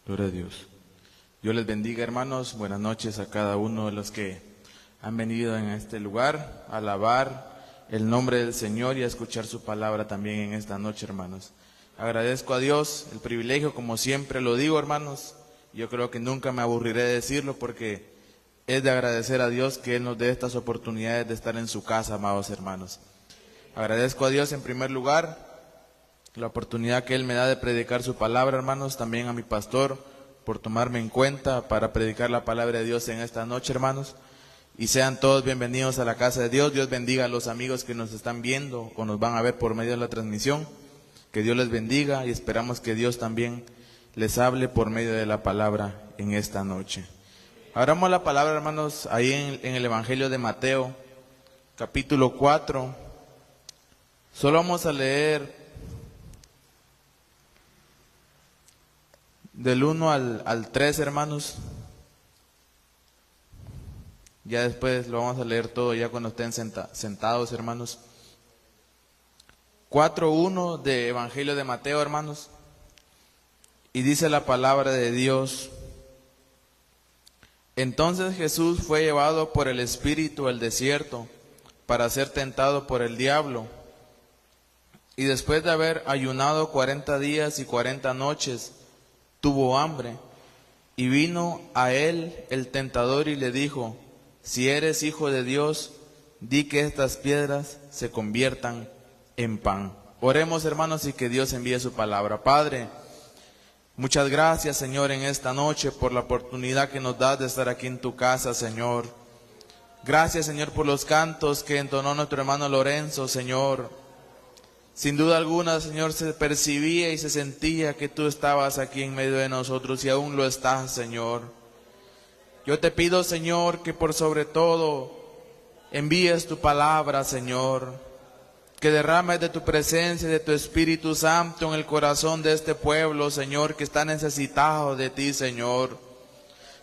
Gloria a Dios. Dios les bendiga, hermanos. Buenas noches a cada uno de los que han venido en este lugar a alabar el nombre del Señor y a escuchar su palabra también en esta noche, hermanos. Agradezco a Dios el privilegio, como siempre lo digo, hermanos. Yo creo que nunca me aburriré de decirlo porque es de agradecer a Dios que Él nos dé estas oportunidades de estar en su casa, amados hermanos. Agradezco a Dios en primer lugar la oportunidad que Él me da de predicar su palabra, hermanos. También a mi pastor por tomarme en cuenta para predicar la palabra de Dios en esta noche, hermanos. Y sean todos bienvenidos a la casa de Dios. Dios bendiga a los amigos que nos están viendo o nos van a ver por medio de la transmisión. Que Dios les bendiga y esperamos que Dios también les hable por medio de la palabra en esta noche. Abramos la palabra, hermanos, ahí en el Evangelio de Mateo, capítulo 4. Solo vamos a leer del 1 al 3, hermanos. Ya después lo vamos a leer todo ya cuando estén sentados, hermanos. 4:1 de Evangelio de Mateo, hermanos. Y dice la palabra de Dios: Entonces Jesús fue llevado por el Espíritu al desierto para ser tentado por el diablo. Y después de haber ayunado 40 días y 40 noches, tuvo hambre. Y vino a él el tentador y le dijo: Si eres hijo de Dios, di que estas piedras se conviertan en pan. Oremos, hermanos, y que Dios envíe su palabra. Padre, muchas gracias, Señor, en esta noche por la oportunidad que nos das de estar aquí en tu casa, Señor. Gracias, Señor, por los cantos que entonó nuestro hermano Lorenzo, Señor. Sin duda alguna, Señor, se percibía y se sentía que tú estabas aquí en medio de nosotros y aún lo estás, Señor. Yo te pido, Señor, que por sobre todo envíes tu palabra, Señor, que derrames de tu presencia y de tu Espíritu Santo en el corazón de este pueblo, Señor, que está necesitado de ti, Señor.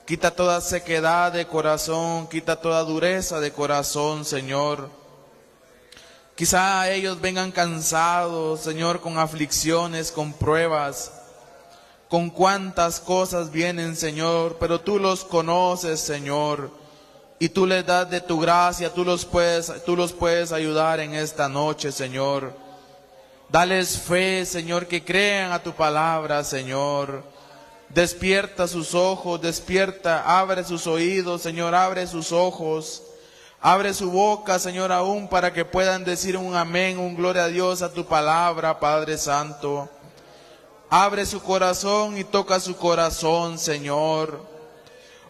Quita toda sequedad de corazón, quita toda dureza de corazón, Señor. Quizá ellos vengan cansados, Señor, con aflicciones, con pruebas, con cuántas cosas vienen, Señor, pero tú los conoces, Señor, y tú les das de tu gracia, tú los puedes ayudar en esta noche, Señor. Dales fe, Señor, que crean a tu palabra, Señor. Despierta sus ojos, abre sus oídos, Señor, abre sus ojos. Abre su boca, Señor, aún para que puedan decir un amén, un gloria a Dios a tu palabra, Padre Santo. Abre su corazón y toca su corazón, Señor.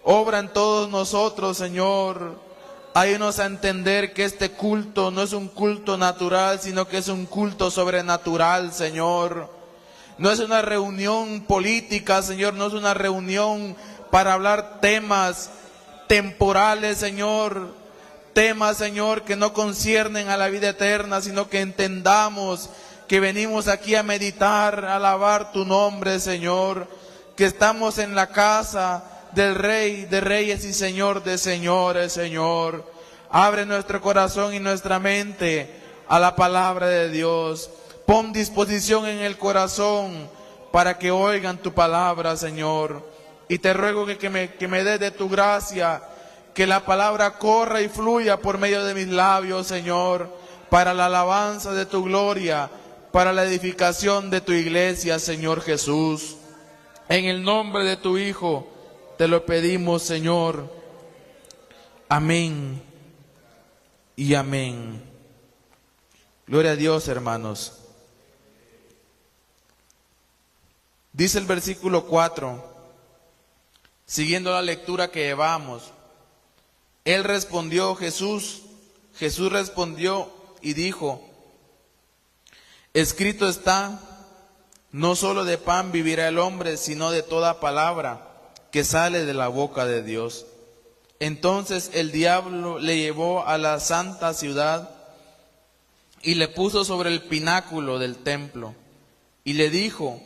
Obra en todos nosotros, Señor. Ayúdanos a entender que este culto no es un culto natural, sino que es un culto sobrenatural, Señor. No es una reunión política, Señor, no es una reunión para hablar temas temporales, Señor. Temas, Señor, que no conciernen a la vida eterna, sino que entendamos que venimos aquí a meditar, a alabar tu nombre, Señor, que estamos en la casa del Rey de Reyes y Señor de Señores, Señor. Abre nuestro corazón y nuestra mente a la palabra de Dios. Pon disposición en el corazón para que oigan tu palabra, Señor. Y te ruego que me des de tu gracia, que la palabra corra y fluya por medio de mis labios, Señor, para la alabanza de tu gloria, para la edificación de tu iglesia, Señor Jesús. En el nombre de tu Hijo te lo pedimos, Señor. Amén y amén. Gloria a Dios, hermanos. Dice el versículo 4, siguiendo la lectura que llevamos. Jesús respondió y dijo: Escrito está, no solo de pan vivirá el hombre, sino de toda palabra que sale de la boca de Dios. Entonces el diablo le llevó a la santa ciudad y le puso sobre el pináculo del templo y le dijo: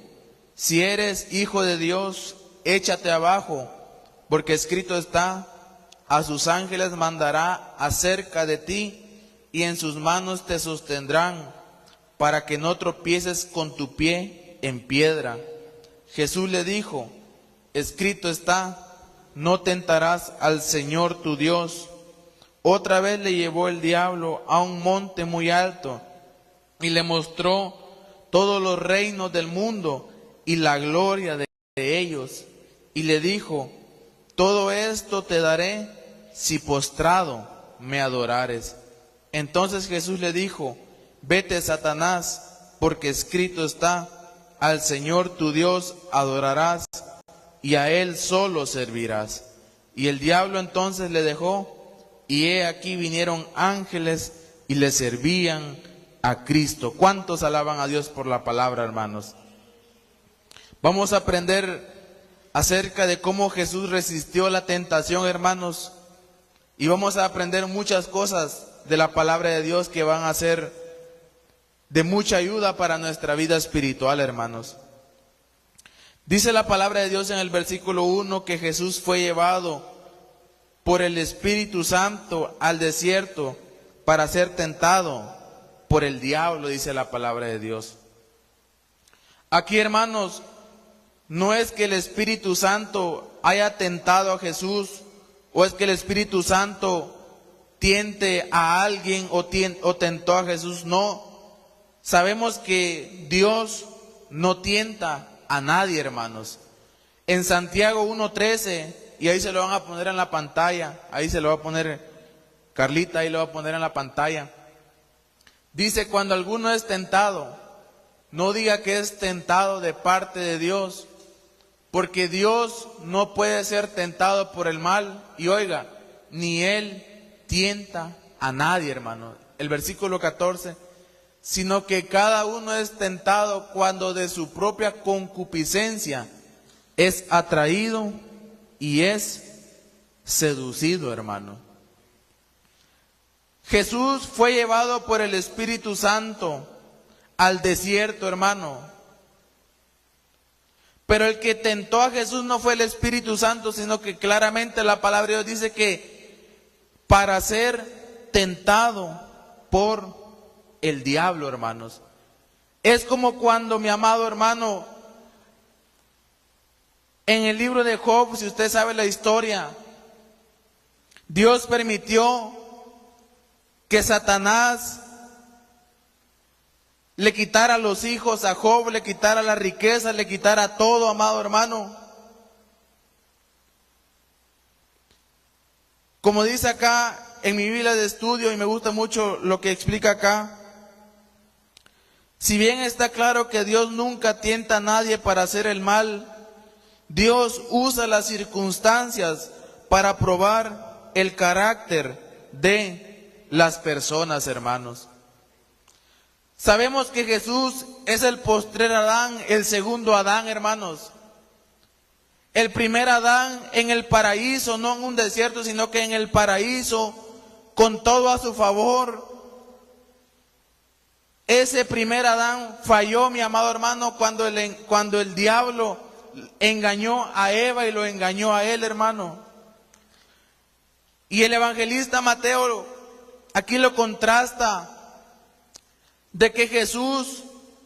Si eres hijo de Dios, échate abajo, porque escrito está: A sus ángeles mandará acerca de ti, y en sus manos te sostendrán, para que no tropieces con tu pie en piedra. Jesús le dijo: escrito está, no tentarás al Señor tu Dios. Otra vez le llevó el diablo a un monte muy alto y le mostró todos los reinos del mundo y la gloria de ellos. Y le dijo, todo esto te daré si postrado me adorares. Entonces Jesús le dijo, vete, Satanás, porque escrito está, al Señor tu Dios adorarás y a Él solo servirás. Y el diablo entonces le dejó, y he aquí vinieron ángeles y le servían a Cristo. ¿Cuántos alaban a Dios por la palabra, hermanos? Vamos a aprender acerca de cómo Jesús resistió la tentación, hermanos, y vamos a aprender muchas cosas de la palabra de Dios que van a ser de mucha ayuda para nuestra vida espiritual, hermanos. Dice la palabra de Dios en el versículo 1 que Jesús fue llevado por el Espíritu Santo al desierto para ser tentado por el diablo, dice la palabra de Dios. Aquí, hermanos, no es que el Espíritu Santo haya tentado a Jesús, o es que el Espíritu Santo tiente a alguien o tentó a Jesús. No, sabemos que Dios no tienta a nadie, hermanos. En Santiago 1:13, y ahí se lo van a poner en la pantalla, ahí se lo va a poner Carlita, ahí lo va a poner en la pantalla. Dice, cuando alguno es tentado, no diga que es tentado de parte de Dios, porque Dios no puede ser tentado por el mal, y oiga, ni Él tienta a nadie, hermano. El versículo 14, sino que cada uno es tentado cuando de su propia concupiscencia es atraído y es seducido, hermano. Jesús fue llevado por el Espíritu Santo al desierto, hermano. Pero el que tentó a Jesús no fue el Espíritu Santo, sino que claramente la palabra de Dios dice que para ser tentado por el diablo, hermanos. Es como cuando, mi amado hermano, en el libro de Job, si usted sabe la historia, Dios permitió que Satanás le quitara los hijos a Job, le quitara la riqueza, le quitara todo, amado hermano. Como dice acá en mi Biblia de estudio, y me gusta mucho lo que explica acá, si bien está claro que Dios nunca tienta a nadie para hacer el mal, Dios usa las circunstancias para probar el carácter de las personas, hermanos. Sabemos que Jesús es el postrer Adán, el segundo Adán, hermanos. El primer Adán en el paraíso, no en un desierto, sino que en el paraíso, con todo a su favor. Ese primer Adán falló, mi amado hermano, cuando el diablo engañó a Eva y lo engañó a él, hermano. Y el evangelista Mateo aquí lo contrasta, de que Jesús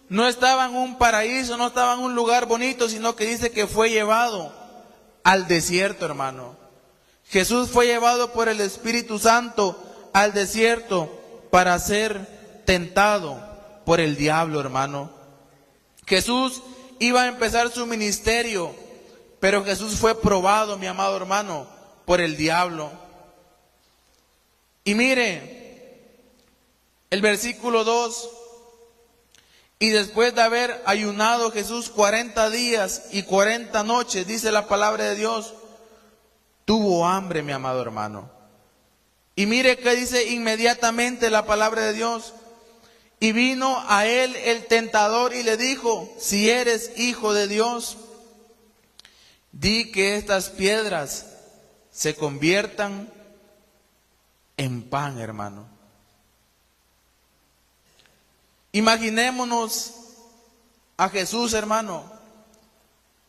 no estaba en un paraíso, no estaba en un lugar bonito, sino que dice que fue llevado al desierto, hermano. Jesús fue llevado por el Espíritu Santo al desierto para ser tentado por el diablo, hermano. Jesús iba a empezar su ministerio, pero Jesús fue probado, mi amado hermano, por el diablo. Y mire, el versículo 2, y después de haber ayunado Jesús 40 días y 40 noches, dice la palabra de Dios, tuvo hambre, mi amado hermano. Y mire que dice inmediatamente la palabra de Dios, y vino a él el tentador y le dijo, si eres hijo de Dios, di que estas piedras se conviertan en pan, hermano. Imaginémonos a Jesús, hermano,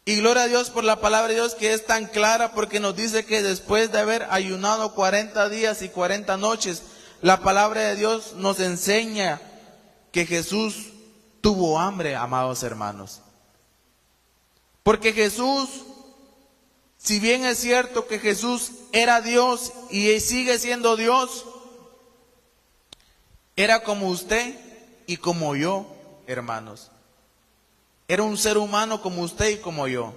y gloria a Dios por la palabra de Dios que es tan clara, porque nos dice que después de haber ayunado 40 días y 40 noches, la palabra de Dios nos enseña que Jesús tuvo hambre, amados hermanos. Porque Jesús Si bien es cierto que Jesús era Dios y sigue siendo Dios, era como usted y como yo, hermanos. Era un ser humano como usted y como yo.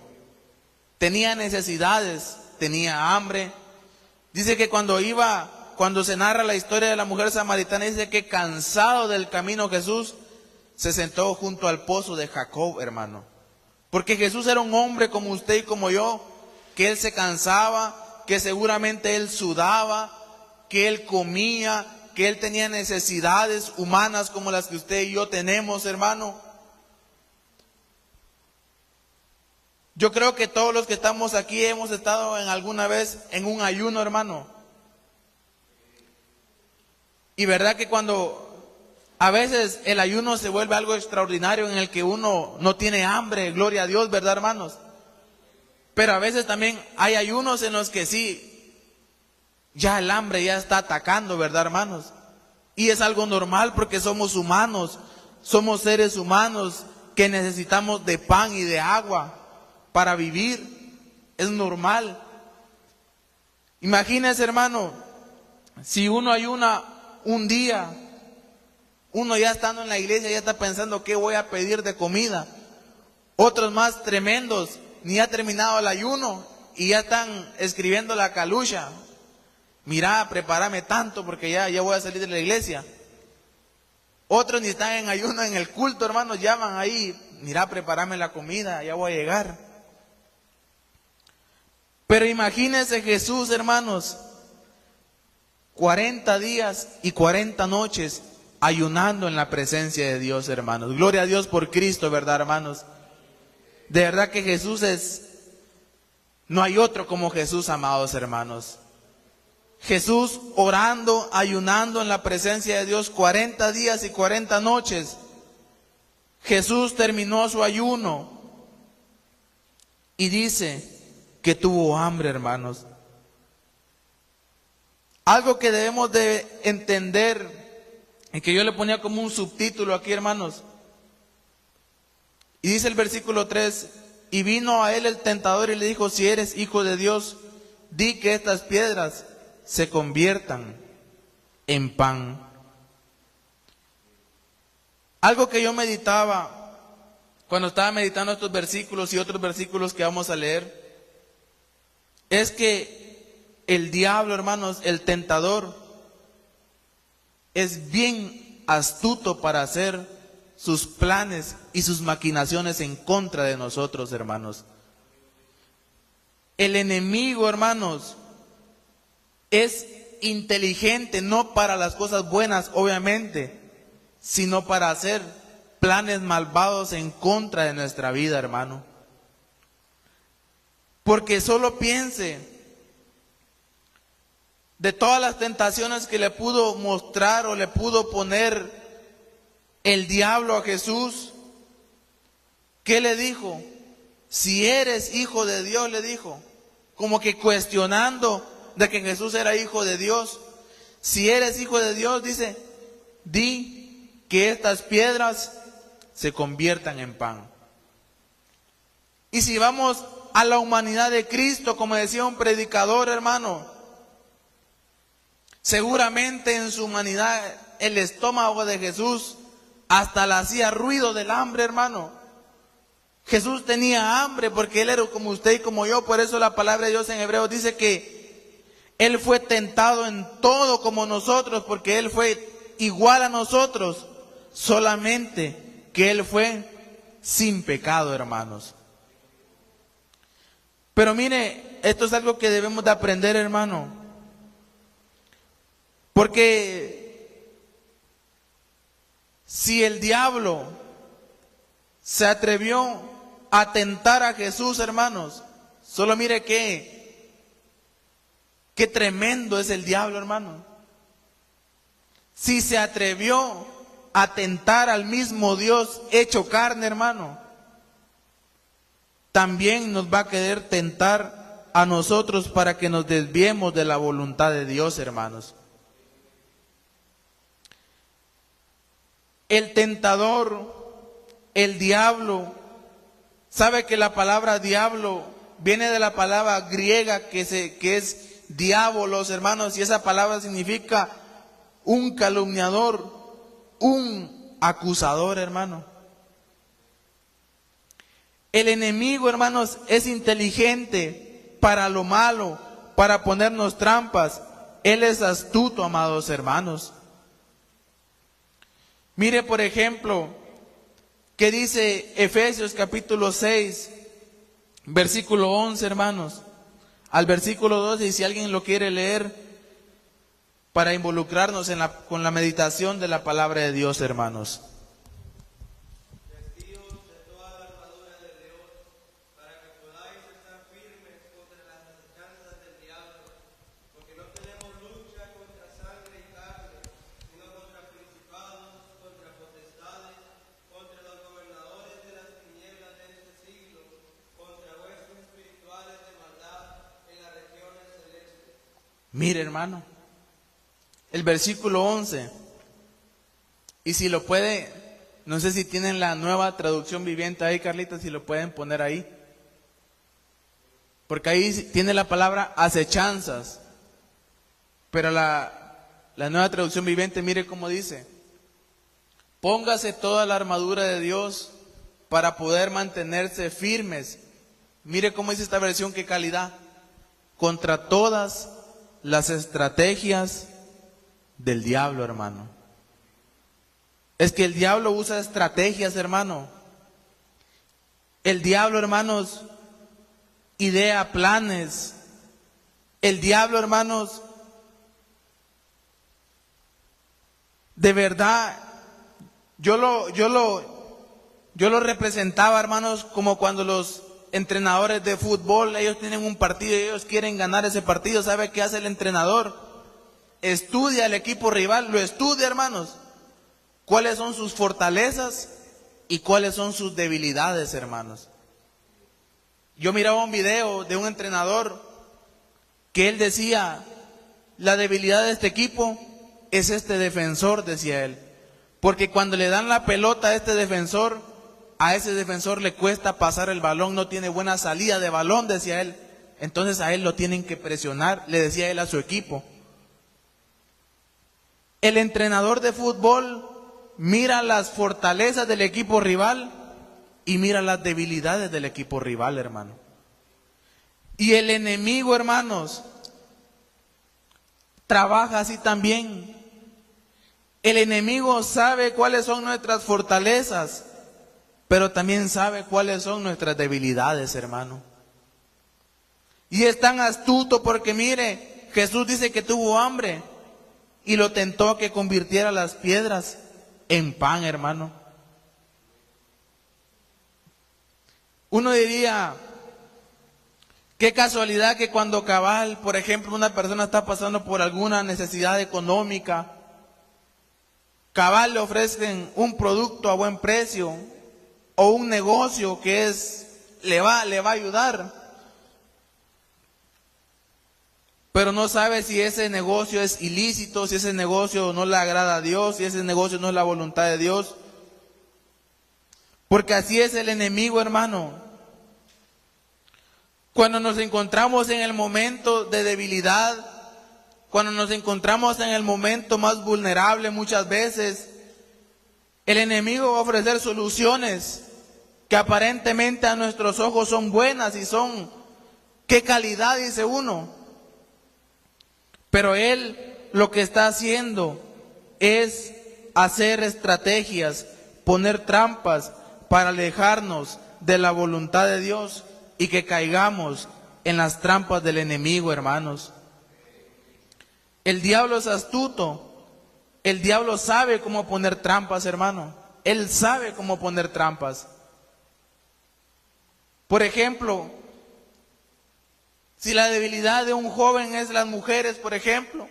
Tenía necesidades, tenía hambre. Dice que cuando se narra la historia de la mujer samaritana, dice que cansado del camino Jesús se sentó junto al pozo de Jacob, hermano. Porque Jesús era un hombre como usted y como yo, que él se cansaba, que seguramente él sudaba, que él comía, que él tenía necesidades humanas como las que usted y yo tenemos, hermano. Yo creo que todos los que estamos aquí hemos estado en alguna vez en un ayuno, hermano. Y verdad que cuando a veces el ayuno se vuelve algo extraordinario en el que uno no tiene hambre, gloria a Dios, ¿verdad, hermanos? Pero a veces también hay ayunos en los que sí, ya el hambre ya está atacando, ¿verdad, hermanos? Y es algo normal porque somos humanos, somos seres humanos que necesitamos de pan y de agua para vivir. Es normal. Imagínese, hermano, si uno ayuna un día, uno ya estando en la iglesia ya está pensando qué voy a pedir de comida. Otros más tremendos, ni ha terminado el ayuno y ya están escribiendo la calucha. Mira, prepárame tanto porque ya voy a salir de la iglesia. Otros ni están en ayuno en el culto, hermanos, llaman ahí, mira, prepárame la comida, ya voy a llegar. Pero imagínense Jesús, hermanos, 40 días y 40 noches ayunando en la presencia de Dios, hermanos. Gloria a Dios por Cristo, ¿verdad, hermanos? De verdad que Jesús no hay otro como Jesús, amados hermanos. Jesús orando, ayunando en la presencia de Dios 40 días y 40 noches. Jesús terminó su ayuno y dice que tuvo hambre, hermanos. Algo que debemos de entender, y que yo le ponía como un subtítulo aquí, hermanos. Y dice el versículo 3, y vino a él el tentador y le dijo, si eres hijo de Dios, di que estas piedras se conviertan en pan. Algo que yo meditaba cuando estaba meditando estos versículos y otros versículos que vamos a leer, es que el diablo, hermanos, el tentador, es bien astuto para hacer sus planes y sus maquinaciones en contra de nosotros, hermanos. El enemigo, hermanos, es inteligente, no para las cosas buenas, obviamente, sino para hacer planes malvados en contra de nuestra vida, hermano. Porque solo piense de todas las tentaciones que le pudo mostrar o le pudo poner el diablo a Jesús. ¿Qué le dijo? Si eres hijo de Dios, le dijo, como que cuestionando de que Jesús era hijo de Dios. Si eres hijo de Dios, dice, di que estas piedras se conviertan en pan. Y si vamos a la humanidad de Cristo, como decía un predicador, hermano, seguramente en su humanidad el estómago de Jesús hasta le hacía ruido del hambre, hermano. Jesús tenía hambre porque él era como usted y como yo. Por eso la palabra de Dios en Hebreos dice que él fue tentado en todo como nosotros, porque él fue igual a nosotros, solamente que él fue sin pecado, hermanos. Pero mire, esto es algo que debemos de aprender, hermano, porque si el diablo se atrevió a tentar a Jesús, hermanos, solo mire qué tremendo es el diablo, hermano. Si se atrevió a tentar al mismo Dios hecho carne, hermano, también nos va a querer tentar a nosotros para que nos desviemos de la voluntad de Dios, hermanos. El tentador, el diablo, sabe que la palabra diablo viene de la palabra griega que es diabolos, hermanos, y esa palabra significa un calumniador, un acusador, hermano. El enemigo, hermanos, es inteligente para lo malo, para ponernos trampas. Él es astuto, amados hermanos. Mire, por ejemplo, que dice Efesios capítulo 6, versículo 11, hermanos, al versículo 12, y si alguien lo quiere leer, para involucrarnos con la meditación de la palabra de Dios, hermanos. Mire, hermano, el versículo 11, y si lo puede, no sé si tienen la nueva traducción viviente ahí, Carlita, si lo pueden poner ahí, porque ahí tiene la palabra acechanzas, pero la nueva traducción viviente, mire cómo dice: póngase toda la armadura de Dios para poder mantenerse firmes. Mire cómo dice esta versión, qué calidad: contra todas las estrategias del diablo, hermano. Es que el diablo usa estrategias, hermano. El diablo, hermanos, idea planes. El diablo, hermanos, de verdad, yo lo representaba, hermanos, como cuando los entrenadores de fútbol, ellos tienen un partido y ellos quieren ganar ese partido. ¿Sabe qué hace el entrenador? Estudia al equipo rival, lo estudia, hermanos. ¿Cuáles son sus fortalezas y cuáles son sus debilidades, hermanos? Yo miraba un video de un entrenador que él decía: la debilidad de este equipo es este defensor, decía él. Porque cuando le dan la pelota a este defensor, a ese defensor le cuesta pasar el balón, no tiene buena salida de balón, decía él. Entonces a él lo tienen que presionar, le decía él a su equipo. El entrenador de fútbol mira las fortalezas del equipo rival y mira las debilidades del equipo rival, hermano. Y el enemigo, hermanos, trabaja así también. El enemigo sabe cuáles son nuestras fortalezas, pero también sabe cuáles son nuestras debilidades, hermano. Y es tan astuto porque mire, Jesús dice que tuvo hambre y lo tentó a que convirtiera las piedras en pan, hermano. Uno diría, qué casualidad que cuando cabal, por ejemplo, una persona está pasando por alguna necesidad económica, cabal le ofrecen un producto a buen precio o un negocio que le va a ayudar, pero no sabe si ese negocio es ilícito, si ese negocio no le agrada a Dios, si ese negocio no es la voluntad de Dios. Porque así es el enemigo, hermano. Cuando nos encontramos en el momento de debilidad, cuando nos encontramos en el momento más vulnerable muchas veces, el enemigo va a ofrecer soluciones que aparentemente a nuestros ojos son buenas y son, qué calidad, dice uno. Pero él lo que está haciendo es hacer estrategias, poner trampas para alejarnos de la voluntad de Dios y que caigamos en las trampas del enemigo, hermanos. El diablo es astuto. El diablo sabe cómo poner trampas, hermano. Él sabe cómo poner trampas. Por ejemplo, si la debilidad de un joven es las mujeres, por ejemplo,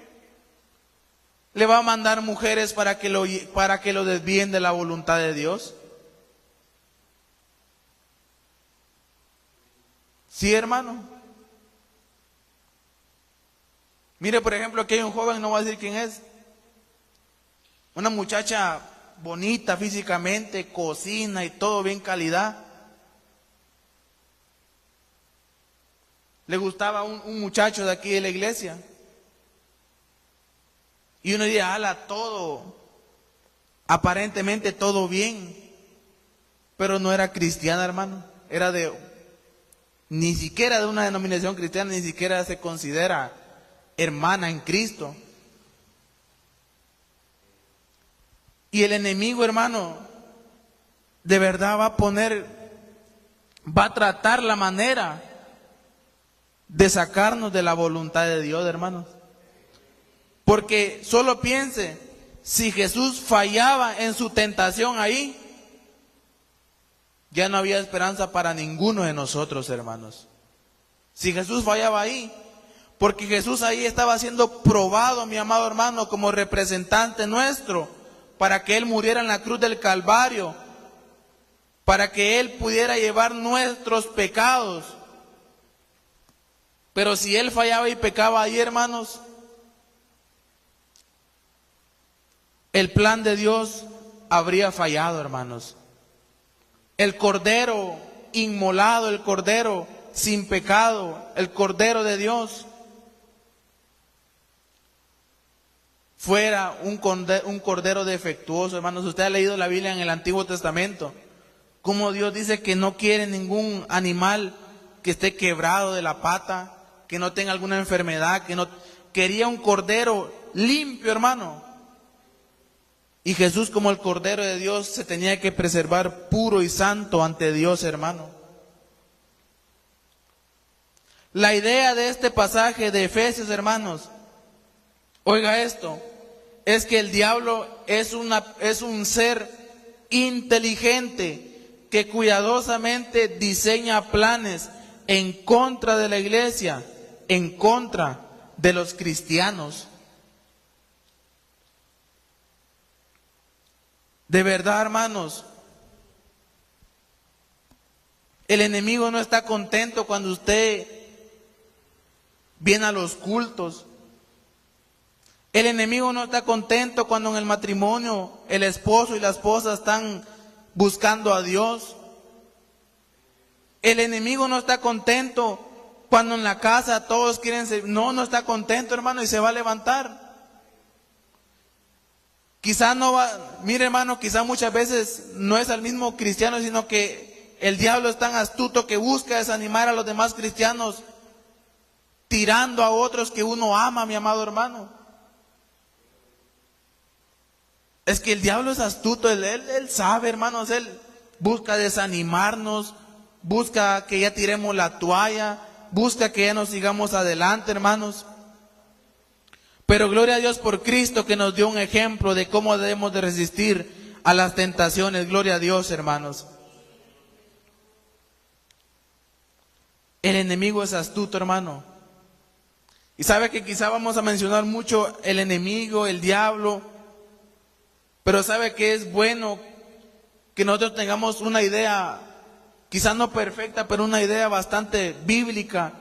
le va a mandar mujeres para que lo desvíen de la voluntad de Dios. Sí, hermano. Mire, por ejemplo, aquí hay un joven, no voy a decir quién es. Una muchacha bonita físicamente, cocina y todo bien calidad. le gustaba un muchacho de aquí de la iglesia. Y uno diría, ala, todo, aparentemente todo bien, pero no era cristiana, hermano. Era ni siquiera de una denominación cristiana, ni siquiera se considera hermana en Cristo. Y el enemigo, hermano, de verdad va a tratar la manera de sacarnos de la voluntad de Dios, hermanos. Porque solo piense, si Jesús fallaba en su tentación ahí, ya no había esperanza para ninguno de nosotros, hermanos. Si Jesús fallaba ahí, porque Jesús ahí estaba siendo probado, mi amado hermano, como representante nuestro, para que Él muriera en la cruz del Calvario, para que Él pudiera llevar nuestros pecados. Pero si Él fallaba y pecaba ahí, hermanos, el plan de Dios habría fallado, hermanos. El Cordero inmolado, el Cordero sin pecado, el Cordero de Dios, fuera un Cordero defectuoso, hermanos. Usted ha leído la Biblia en el Antiguo Testamento, como Dios dice que no quiere ningún animal que esté quebrado de la pata, que no tenga alguna enfermedad, que no quería un Cordero limpio, hermano. Y Jesús, como el Cordero de Dios, se tenía que preservar puro y santo ante Dios, hermano. La idea de este pasaje de Efesios, hermanos, oiga esto, es que el diablo es un ser inteligente que cuidadosamente diseña planes en contra de la iglesia, en contra de los cristianos. De verdad, hermanos, el enemigo no está contento cuando usted viene a los cultos. El enemigo no está contento cuando en el matrimonio el esposo y la esposa están buscando a Dios. El enemigo no está contento cuando en la casa todos quieren ser. No está contento, hermano, y se va a levantar. Quizá no va, mire, hermano, quizá muchas veces no es al mismo cristiano, sino que el diablo es tan astuto que busca desanimar a los demás cristianos, tirando a otros que uno ama, mi amado hermano. Es que el diablo es astuto, él sabe, hermanos, él busca desanimarnos, busca que ya tiremos la toalla, busca que ya nos sigamos adelante, hermanos. Pero gloria a Dios por Cristo, que nos dio un ejemplo de cómo debemos de resistir a las tentaciones. Gloria a Dios, hermanos. El enemigo es astuto, hermano. Y sabe que quizá vamos a mencionar mucho el enemigo, el diablo, pero sabe que es bueno que nosotros tengamos una idea, quizá no perfecta, pero una idea bastante bíblica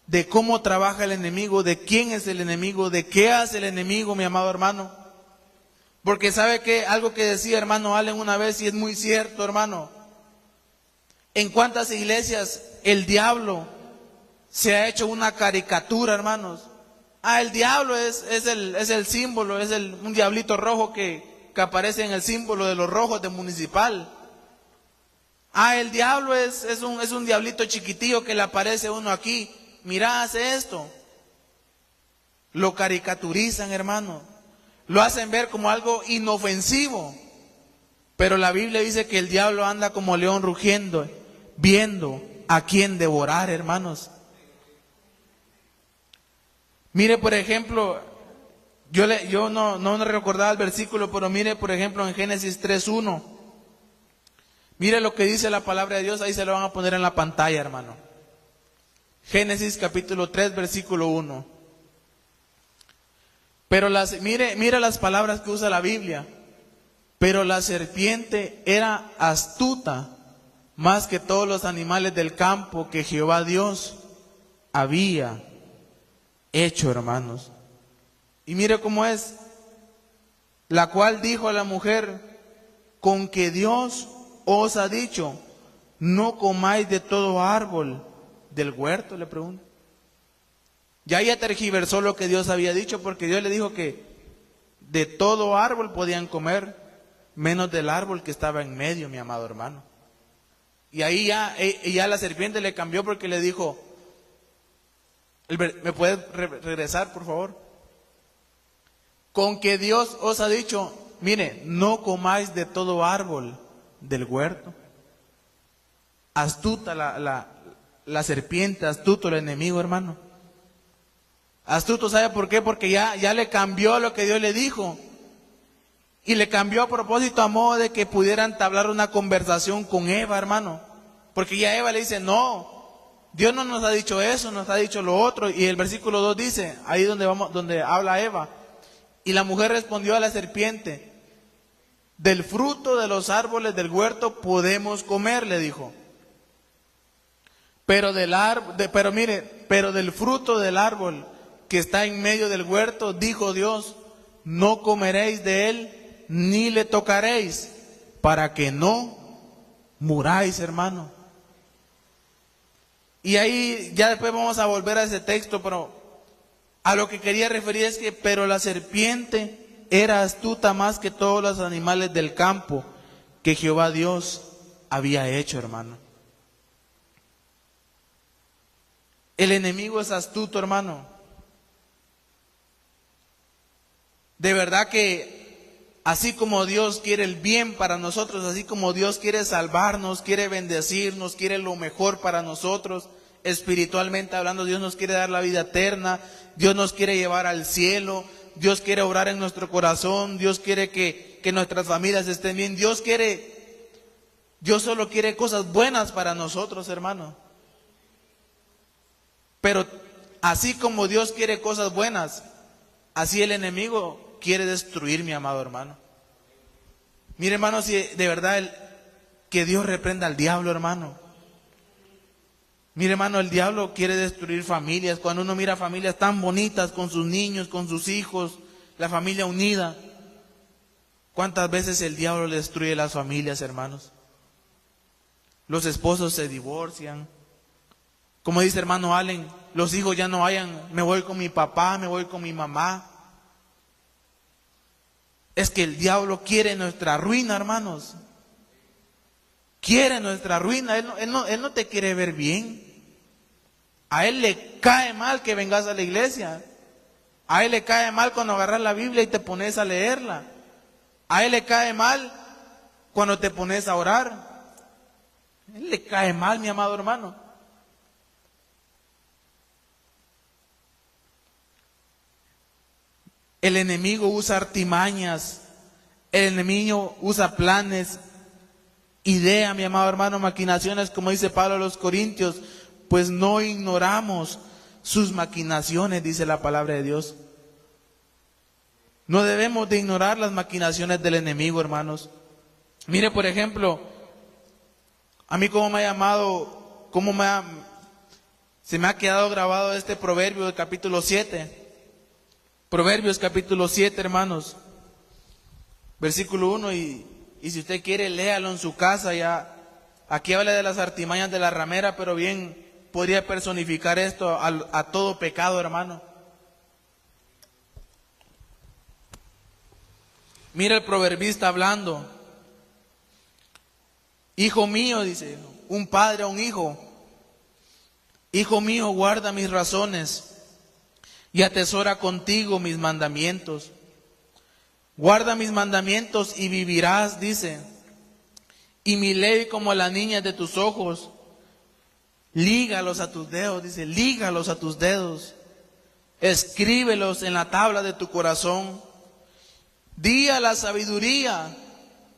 de cómo trabaja el enemigo, de quién es el enemigo, de qué hace el enemigo, mi amado hermano. Porque sabe que algo que decía hermano Allen una vez, y es muy cierto, hermano, en cuántas iglesias el diablo se ha hecho una caricatura, hermanos. El diablo es el símbolo, un diablito rojo que aparece en el símbolo de los rojos de Municipal. El diablo es un diablito chiquitillo que le aparece uno aquí. Mira, hace esto. Lo caricaturizan, hermano. Lo hacen ver como algo inofensivo. Pero la Biblia dice que el diablo anda como león rugiendo, viendo a quién devorar, hermanos. Mire, por ejemplo, yo no recordaba el versículo, pero mire, por ejemplo, en Génesis 3:1. Mire lo que dice la palabra de Dios, ahí se lo van a poner en la pantalla, hermano. Génesis capítulo 3, versículo 1. Pero mire las palabras que usa la Biblia. Pero la serpiente era astuta más que todos los animales del campo que Jehová Dios había hecho, hermanos. Y mire cómo es. La cual dijo a la mujer: con que Dios os ha dicho, no comáis de todo árbol del huerto? Le pregunto. Ya ella tergiversó lo que Dios había dicho, porque Dios le dijo que de todo árbol podían comer, menos del árbol que estaba en medio, mi amado hermano. Y ahí ya la serpiente le cambió, porque le dijo, ¿me puedes regresar, por favor? Con que Dios os ha dicho, mire, no comáis de todo árbol del huerto. Astuta la serpiente, astuto el enemigo, hermano. Astuto, ¿sabe por qué? Porque ya le cambió lo que Dios le dijo. Y le cambió a propósito, a modo de que pudiera entablar una conversación con Eva, hermano. Porque ya Eva le dice, no, Dios no nos ha dicho eso, nos ha dicho lo otro. Y el versículo 2 dice, ahí donde habla Eva. Y la mujer respondió a la serpiente, del fruto de los árboles del huerto podemos comer, le dijo. Pero del fruto del árbol que está en medio del huerto, dijo Dios, no comeréis de él, ni le tocaréis, para que no muráis, hermano. Y ahí ya después vamos a volver a ese texto, pero a lo que quería referir es que, pero la serpiente era astuta más que todos los animales del campo que Jehová Dios había hecho, hermano. El enemigo es astuto, hermano. De verdad que así como Dios quiere el bien para nosotros, así como Dios quiere salvarnos, quiere bendecirnos, quiere lo mejor para nosotros, espiritualmente hablando, Dios nos quiere dar la vida eterna, Dios nos quiere llevar al cielo, Dios quiere obrar en nuestro corazón, Dios quiere que nuestras familias estén bien, Dios solo quiere cosas buenas para nosotros, hermano. Pero así como Dios quiere cosas buenas, así el enemigo quiere destruir, mi amado hermano. Mire, hermano, si de verdad que Dios reprenda al diablo, hermano. Mire, hermano, el diablo quiere destruir familias. Cuando uno mira familias tan bonitas con sus niños, con sus hijos, la familia unida, ¿cuántas veces el diablo le destruye las familias, hermanos? Los esposos se divorcian. Como dice hermano Allen, los hijos ya no hayan, me voy con mi papá, me voy con mi mamá. Es que el diablo quiere nuestra ruina, hermanos. Quiere nuestra ruina. Él no te quiere ver bien. A él le cae mal que vengas a la iglesia. A él le cae mal cuando agarras la Biblia y te pones a leerla. A él le cae mal cuando te pones a orar. A él le cae mal, mi amado hermano. El enemigo usa artimañas, el enemigo usa planes, idea, mi amado hermano, maquinaciones, como dice Pablo a los Corintios, pues no ignoramos sus maquinaciones, dice la palabra de Dios. No debemos de ignorar las maquinaciones del enemigo, hermanos. Mire, por ejemplo, a mí cómo me ha llamado, se me ha quedado grabado este proverbio del capítulo 7. Proverbios capítulo 7, hermanos, versículo 1, y si usted quiere, léalo en su casa. Ya aquí habla de las artimañas de la ramera, pero bien podría personificar esto a todo pecado, hermano. Mira el proverbista hablando. Hijo mío, dice, un padre a un hijo. Hijo mío, guarda mis razones y atesora contigo mis mandamientos. Guarda mis mandamientos y vivirás, dice. Y mi ley como la niña de tus ojos. Lígalos a tus dedos, dice, lígalos a tus dedos. Escríbelos en la tabla de tu corazón. Di a la sabiduría,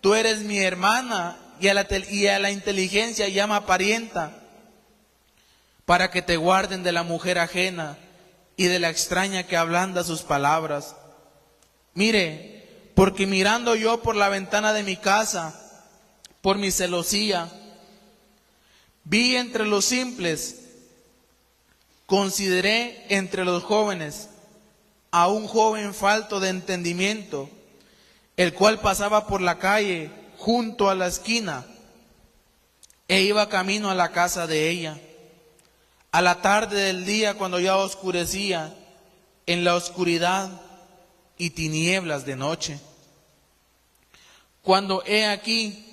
tú eres mi hermana, y a la inteligencia llama parienta, para que te guarden de la mujer ajena y de la extraña que ablanda sus palabras. Mire, porque mirando yo por la ventana de mi casa, por mi celosía, vi entre los simples, consideré entre los jóvenes a un joven falto de entendimiento, el cual pasaba por la calle junto a la esquina e iba camino a la casa de ella. a la tarde del día, cuando ya oscurecía, en la oscuridad y tinieblas de noche. Cuando he aquí,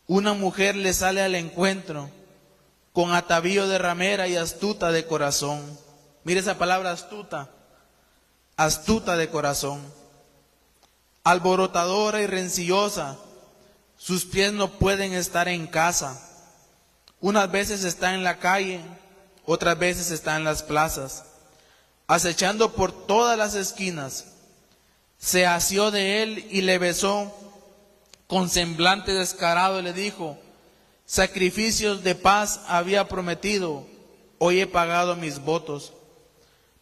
una mujer le sale al encuentro, con atavío de ramera y astuta de corazón. Mire esa palabra astuta, astuta de corazón. Alborotadora y rencillosa, sus pies no pueden estar en casa. Unas veces está en la calle, otras veces está en las plazas, acechando por todas las esquinas. Se asió de él y le besó con semblante descarado y le dijo: sacrificios de paz había prometido, hoy he pagado mis votos.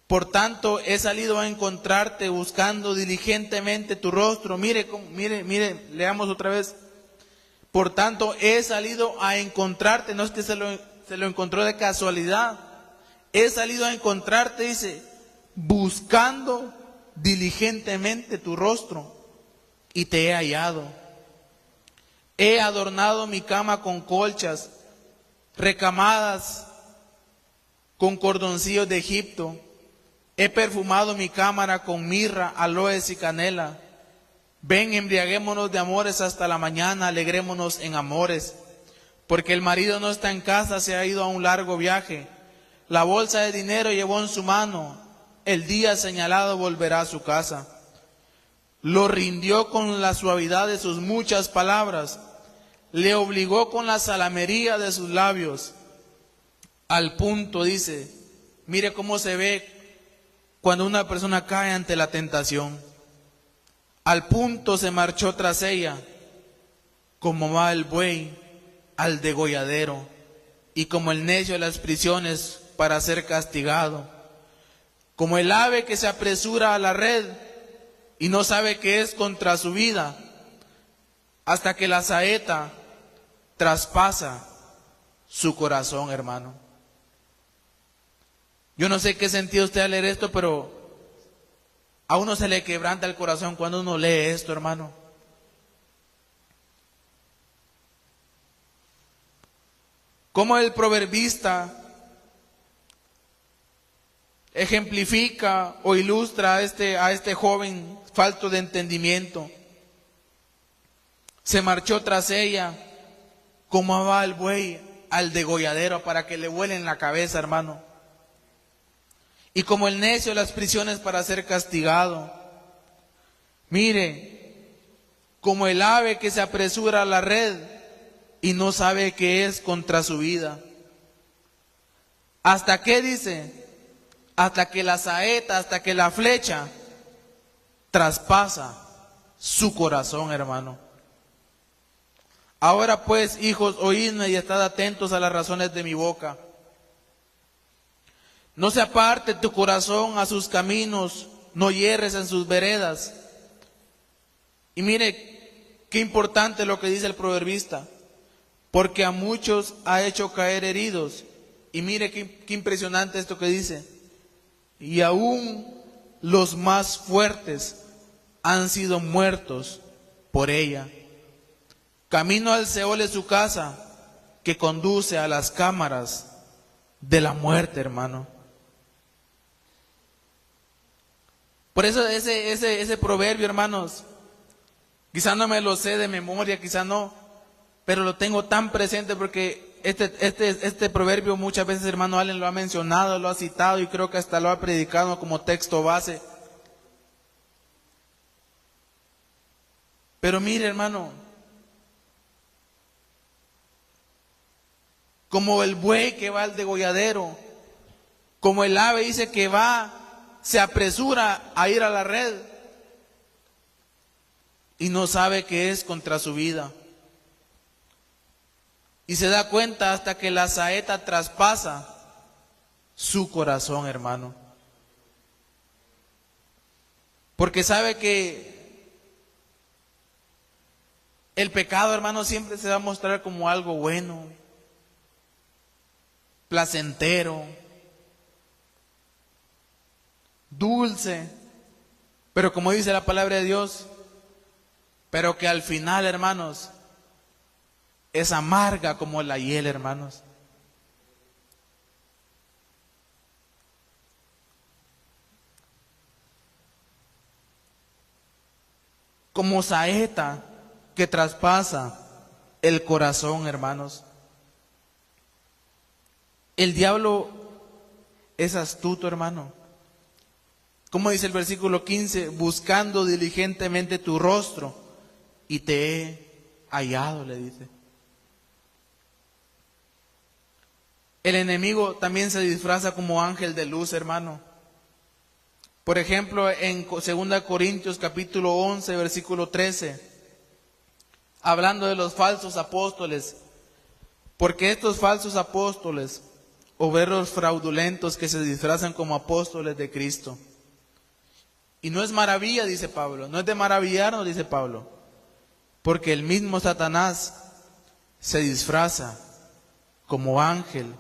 Por tanto, he salido a encontrarte buscando diligentemente tu rostro. Mire, leamos otra vez. Por tanto, he salido a encontrarte. No es que se lo encontró de casualidad. He salido a encontrarte, dice, buscando diligentemente tu rostro, y te he hallado. He adornado mi cama con colchas, recamadas con cordoncillos de Egipto. He perfumado mi cámara con mirra, aloes y canela. Ven, embriaguémonos de amores hasta la mañana, alegrémonos en amores. Porque el marido no está en casa, se ha ido a un largo viaje. La bolsa de dinero llevó en su mano, el día señalado volverá a su casa. Lo rindió con la suavidad de sus muchas palabras, le obligó con la salamería de sus labios. Al punto, dice, mire cómo se ve cuando una persona cae ante la tentación. Al punto se marchó tras ella, como va el buey al degolladero, y como el necio a las prisiones para ser castigado. Como el ave que se apresura a la red y no sabe que es contra su vida, hasta que la saeta traspasa su corazón, hermano. Yo no sé qué sentido usted al leer esto, pero a uno se le quebranta el corazón cuando uno lee esto, hermano. Como el proverbista ejemplifica o ilustra a este joven falto de entendimiento. Se marchó tras ella como va el buey al degolladero para que le vuelen la cabeza, hermano. Y como el necio las prisiones para ser castigado. Mire, como el ave que se apresura a la red y no sabe que es contra su vida. ¿Hasta qué dice? Hasta que la saeta, hasta que la flecha traspasa su corazón, hermano. Ahora pues, hijos, oídme y estad atentos a las razones de mi boca. No se aparte tu corazón a sus caminos, no hierres en sus veredas. Y mire, qué importante lo que dice el proverbista, porque a muchos ha hecho caer heridos. Y mire qué impresionante esto que dice. Y aún los más fuertes han sido muertos por ella. Camino al Seol es su casa, que conduce a las cámaras de la muerte, hermano. Por eso ese proverbio, hermanos, quizá no me lo sé de memoria, quizá no, pero lo tengo tan presente porque este proverbio muchas veces, hermano Allen, lo ha mencionado, lo ha citado y creo que hasta lo ha predicado como texto base. Pero mire, hermano, como el buey que va al degolladero, como el ave dice que va, se apresura a ir a la red y no sabe que es contra su vida. Y se da cuenta hasta que la saeta traspasa su corazón, hermano. Porque sabe que el pecado, hermano, siempre se va a mostrar como algo bueno, placentero, dulce, pero como dice la palabra de Dios, pero que al final, hermanos, es amarga como la hiel, hermanos. como saeta que traspasa el corazón, hermanos. El diablo es astuto, hermano. Como dice el versículo 15, buscando diligentemente tu rostro, y te he hallado, le dice. El enemigo también se disfraza como ángel de luz, hermano. Por ejemplo, en 2 Corintios capítulo 11, versículo 13, hablando de los falsos apóstoles, porque estos falsos apóstoles, obreros fraudulentos que se disfrazan como apóstoles de Cristo. Y no es maravilla, dice Pablo, no es de maravillarnos, dice Pablo, porque el mismo Satanás se disfraza como ángel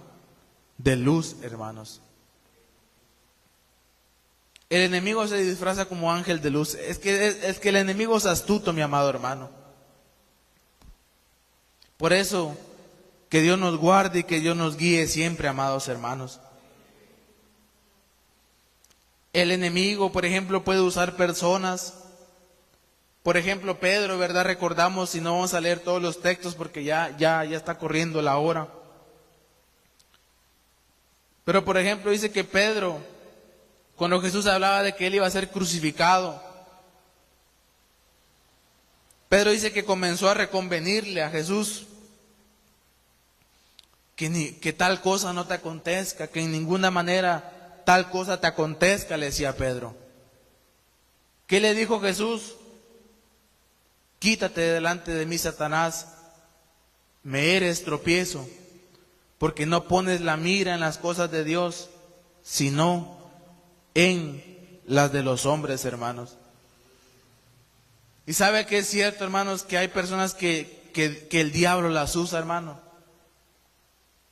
de luz, hermanos. El enemigo se disfraza como ángel de luz. Es que el enemigo es astuto, mi amado hermano. Por eso, que Dios nos guarde y que Dios nos guíe siempre, amados hermanos. El enemigo, por ejemplo, puede usar personas. Por ejemplo, Pedro, ¿verdad? Recordamos, si no vamos a leer todos los textos porque ya está corriendo la hora. Pero por ejemplo dice que Pedro, cuando Jesús hablaba de que él iba a ser crucificado, Pedro dice que comenzó a reconvenirle a Jesús que tal cosa no te acontezca, que en ninguna manera tal cosa te acontezca, le decía Pedro. ¿Qué le dijo Jesús? Quítate de delante de mí, Satanás, me eres tropiezo, porque no pones la mira en las cosas de Dios, sino en las de los hombres, hermanos. Y sabe que es cierto, hermanos, que hay personas que el diablo las usa, hermano.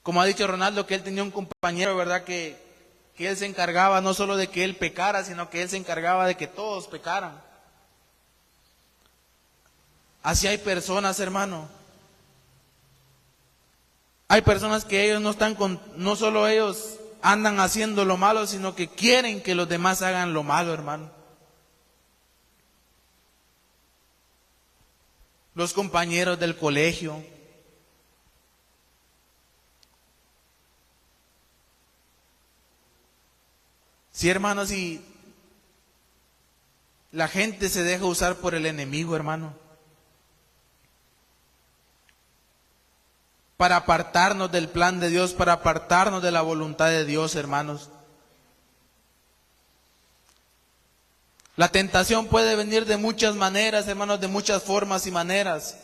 Como ha dicho Ronaldo, que él tenía un compañero, ¿verdad? Que él se encargaba no solo de que él pecara, sino que él se encargaba de que todos pecaran. Así hay personas, hermano. Hay personas que ellos no solo ellos andan haciendo lo malo, sino que quieren que los demás hagan lo malo, hermano. Los compañeros del colegio. Sí, hermanos, y la gente se deja usar por el enemigo, hermano, para apartarnos del plan de Dios, para apartarnos de la voluntad de Dios, hermanos. La tentación puede venir de muchas maneras, hermanos, de muchas formas y maneras.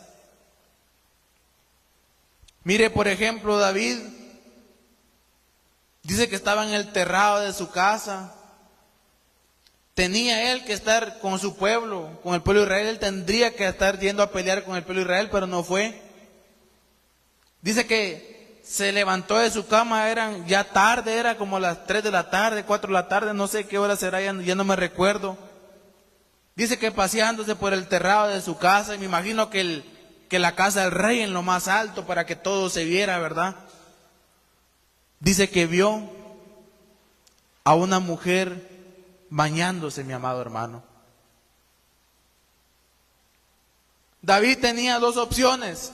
Mire, por ejemplo, David dice que estaba en el terrado de su casa. Tenía él que estar con su pueblo, con el pueblo de Israel. Él tendría que estar yendo a pelear con el pueblo de Israel, pero no fue. Dice que se levantó de su cama, eran ya tarde, era como las 3 de la tarde, 4 de la tarde, no sé qué hora será, ya no me recuerdo. Dice que paseándose por el terrado de su casa, y me imagino que la casa del rey en lo más alto para que todo se viera, ¿verdad? Dice que vio a una mujer bañándose, mi amado hermano. David tenía dos opciones.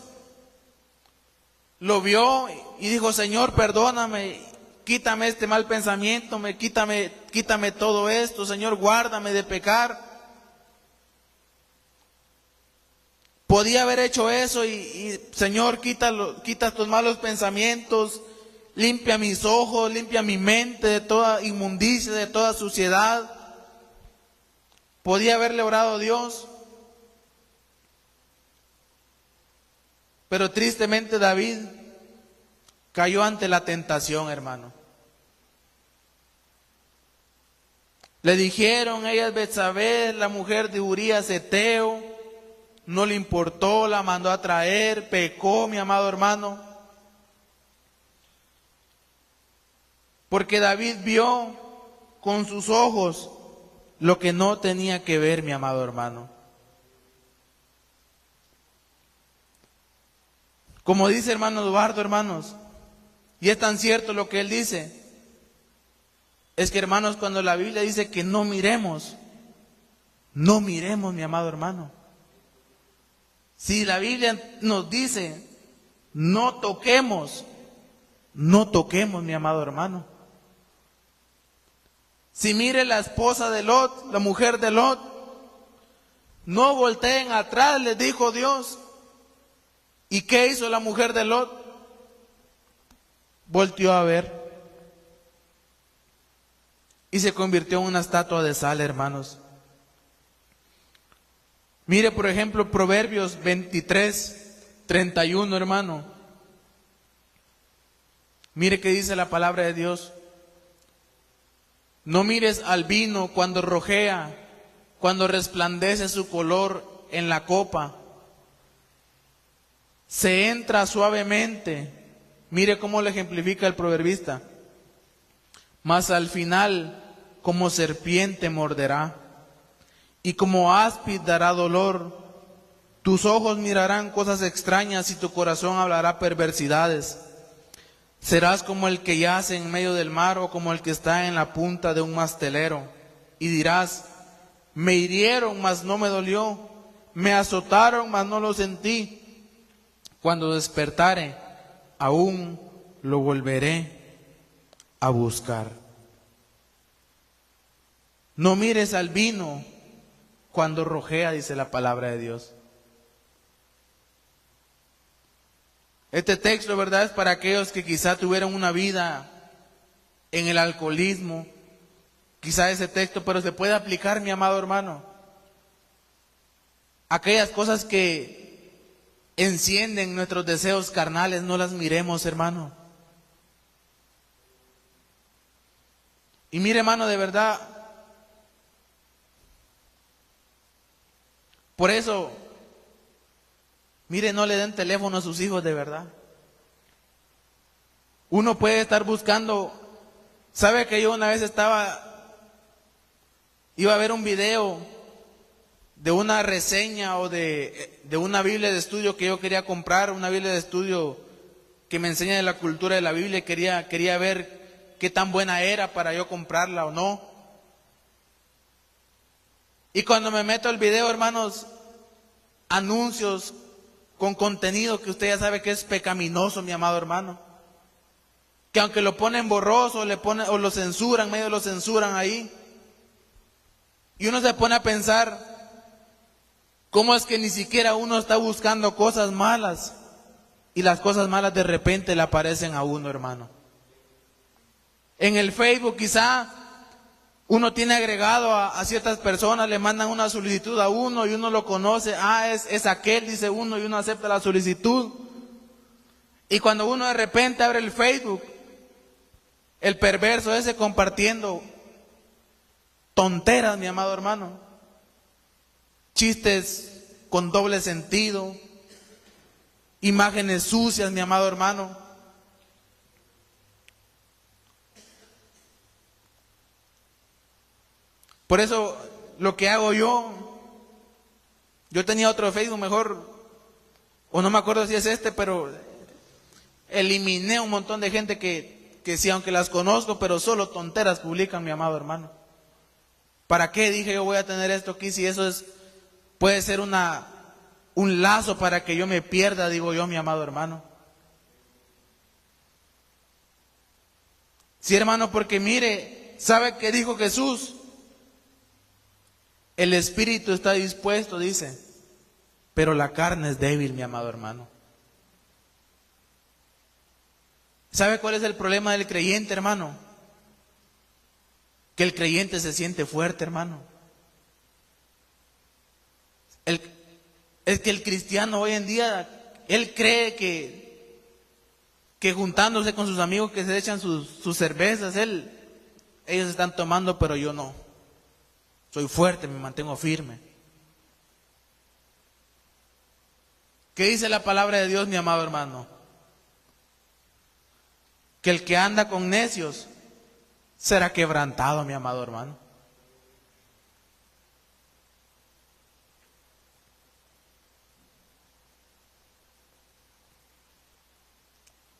Lo vio y dijo: Señor, perdóname, quítame este mal pensamiento, quítame todo esto, Señor, guárdame de pecar. Podía haber hecho eso y Señor, quita estos malos pensamientos, limpia mis ojos, limpia mi mente de toda inmundicia, de toda suciedad. Podía haberle orado a Dios. Pero tristemente David cayó ante la tentación, hermano. Le dijeron, ella es Betsabé, la mujer de Urías Eteo. No le importó, la mandó a traer, pecó, mi amado hermano. Porque David vio con sus ojos lo que no tenía que ver, mi amado hermano. Como dice hermano Eduardo, hermanos, y es tan cierto lo que él dice, es que, hermanos, cuando la Biblia dice que no miremos, mi amado hermano, Si la Biblia nos dice, no toquemos, no toquemos, mi amado hermano. Si mire la esposa de Lot, la mujer de Lot, no volteen atrás, les dijo Dios. ¿Y qué hizo la mujer de Lot? Volteó a ver y se convirtió en una estatua de sal, hermanos. Mire, por ejemplo, Proverbios 23:31, hermano. Mire qué dice la palabra de Dios. No mires al vino cuando rojea, cuando resplandece su color en la copa. Se entra suavemente. Mire cómo lo ejemplifica el proverbista. Mas al final, como serpiente morderá, y como áspid dará dolor. Tus ojos mirarán cosas extrañas y tu corazón hablará perversidades. Serás como el que yace en medio del mar o como el que está en la punta de un mastelero. Y dirás, me hirieron, mas no me dolió. Me azotaron, mas no lo sentí. Cuando despertare, aún lo volveré a buscar. No mires al vino cuando rojea, dice la palabra de Dios. Este texto, ¿verdad?, es para aquellos que quizá tuvieron una vida en el alcoholismo. Quizá ese texto, pero se puede aplicar, mi amado hermano. Aquellas cosas que encienden nuestros deseos carnales, no las miremos, hermano. Y mire, hermano, de verdad, por eso, mire, no le den teléfono a sus hijos, de verdad. Uno puede estar buscando. ¿Sabe que yo una vez iba a ver un video de una reseña o de una Biblia de estudio que yo quería comprar, una Biblia de estudio que me enseña de la cultura de la Biblia, y quería ver qué tan buena era para yo comprarla o no? Y cuando me meto al video, hermanos, anuncios con contenido que usted ya sabe que es pecaminoso, mi amado hermano. Que aunque lo ponen borroso, o lo censuran, medio lo censuran ahí. Y uno se pone a pensar, ¿cómo es que ni siquiera uno está buscando cosas malas? Y las cosas malas de repente le aparecen a uno, hermano. En el Facebook quizá uno tiene agregado a ciertas personas, le mandan una solicitud a uno y uno lo conoce. Es aquel, dice uno, y uno acepta la solicitud. Y cuando uno de repente abre el Facebook, el perverso ese compartiendo tonteras, mi amado hermano. Chistes con doble sentido, imágenes sucias, mi amado hermano. Por eso lo que hago yo tenía otro Facebook mejor, o no me acuerdo si es este, pero eliminé un montón de gente que sí, aunque las conozco, pero solo tonteras publican, mi amado hermano. ¿Para qué? Dije yo, voy a tener esto aquí si eso puede ser un lazo para que yo me pierda, digo yo, mi amado hermano. Sí, hermano, porque mire, ¿sabe qué dijo Jesús? El espíritu está dispuesto, dice, pero la carne es débil, mi amado hermano. ¿Sabe cuál es el problema del creyente, hermano? Que el creyente se siente fuerte, hermano. Es que el cristiano hoy en día, él cree que juntándose con sus amigos que se echan sus cervezas, ellos están tomando, pero yo no. Soy fuerte, me mantengo firme. ¿Qué dice la palabra de Dios, mi amado hermano? Que el que anda con necios será quebrantado, mi amado hermano.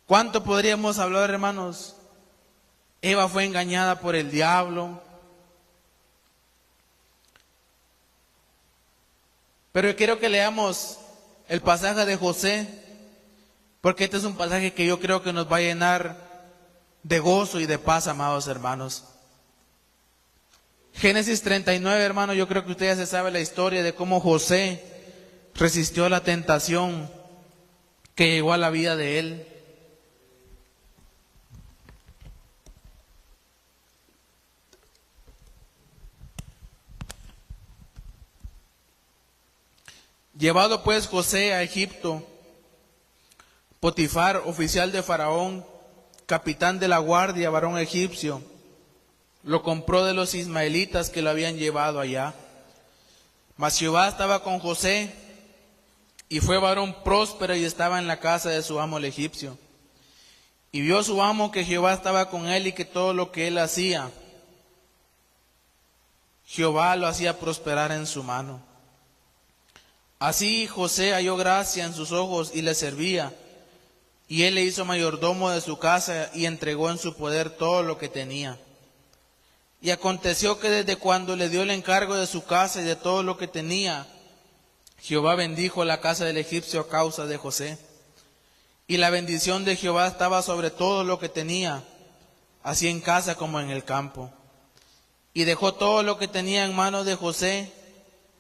¿Cuánto podríamos hablar, hermanos? Eva fue engañada por el diablo. Pero yo quiero que leamos el pasaje de José, porque este es un pasaje que yo creo que nos va a llenar de gozo y de paz, amados hermanos. Génesis 39, hermano, yo creo que usted ya se sabe la historia de cómo José resistió la tentación que llegó a la vida de él. Llevado pues José a Egipto, Potifar, oficial de Faraón, capitán de la guardia, varón egipcio, lo compró de los ismaelitas que lo habían llevado allá. Mas Jehová estaba con José, y fue varón próspero y estaba en la casa de su amo el egipcio. Y vio su amo que Jehová estaba con él y que todo lo que él hacía, Jehová lo hacía prosperar en su mano. Así José halló gracia en sus ojos y le servía, y él le hizo mayordomo de su casa y entregó en su poder todo lo que tenía. Y aconteció que desde cuando le dio el encargo de su casa y de todo lo que tenía, Jehová bendijo la casa del egipcio a causa de José. Y la bendición de Jehová estaba sobre todo lo que tenía, así en casa como en el campo. Y dejó todo lo que tenía en manos de José,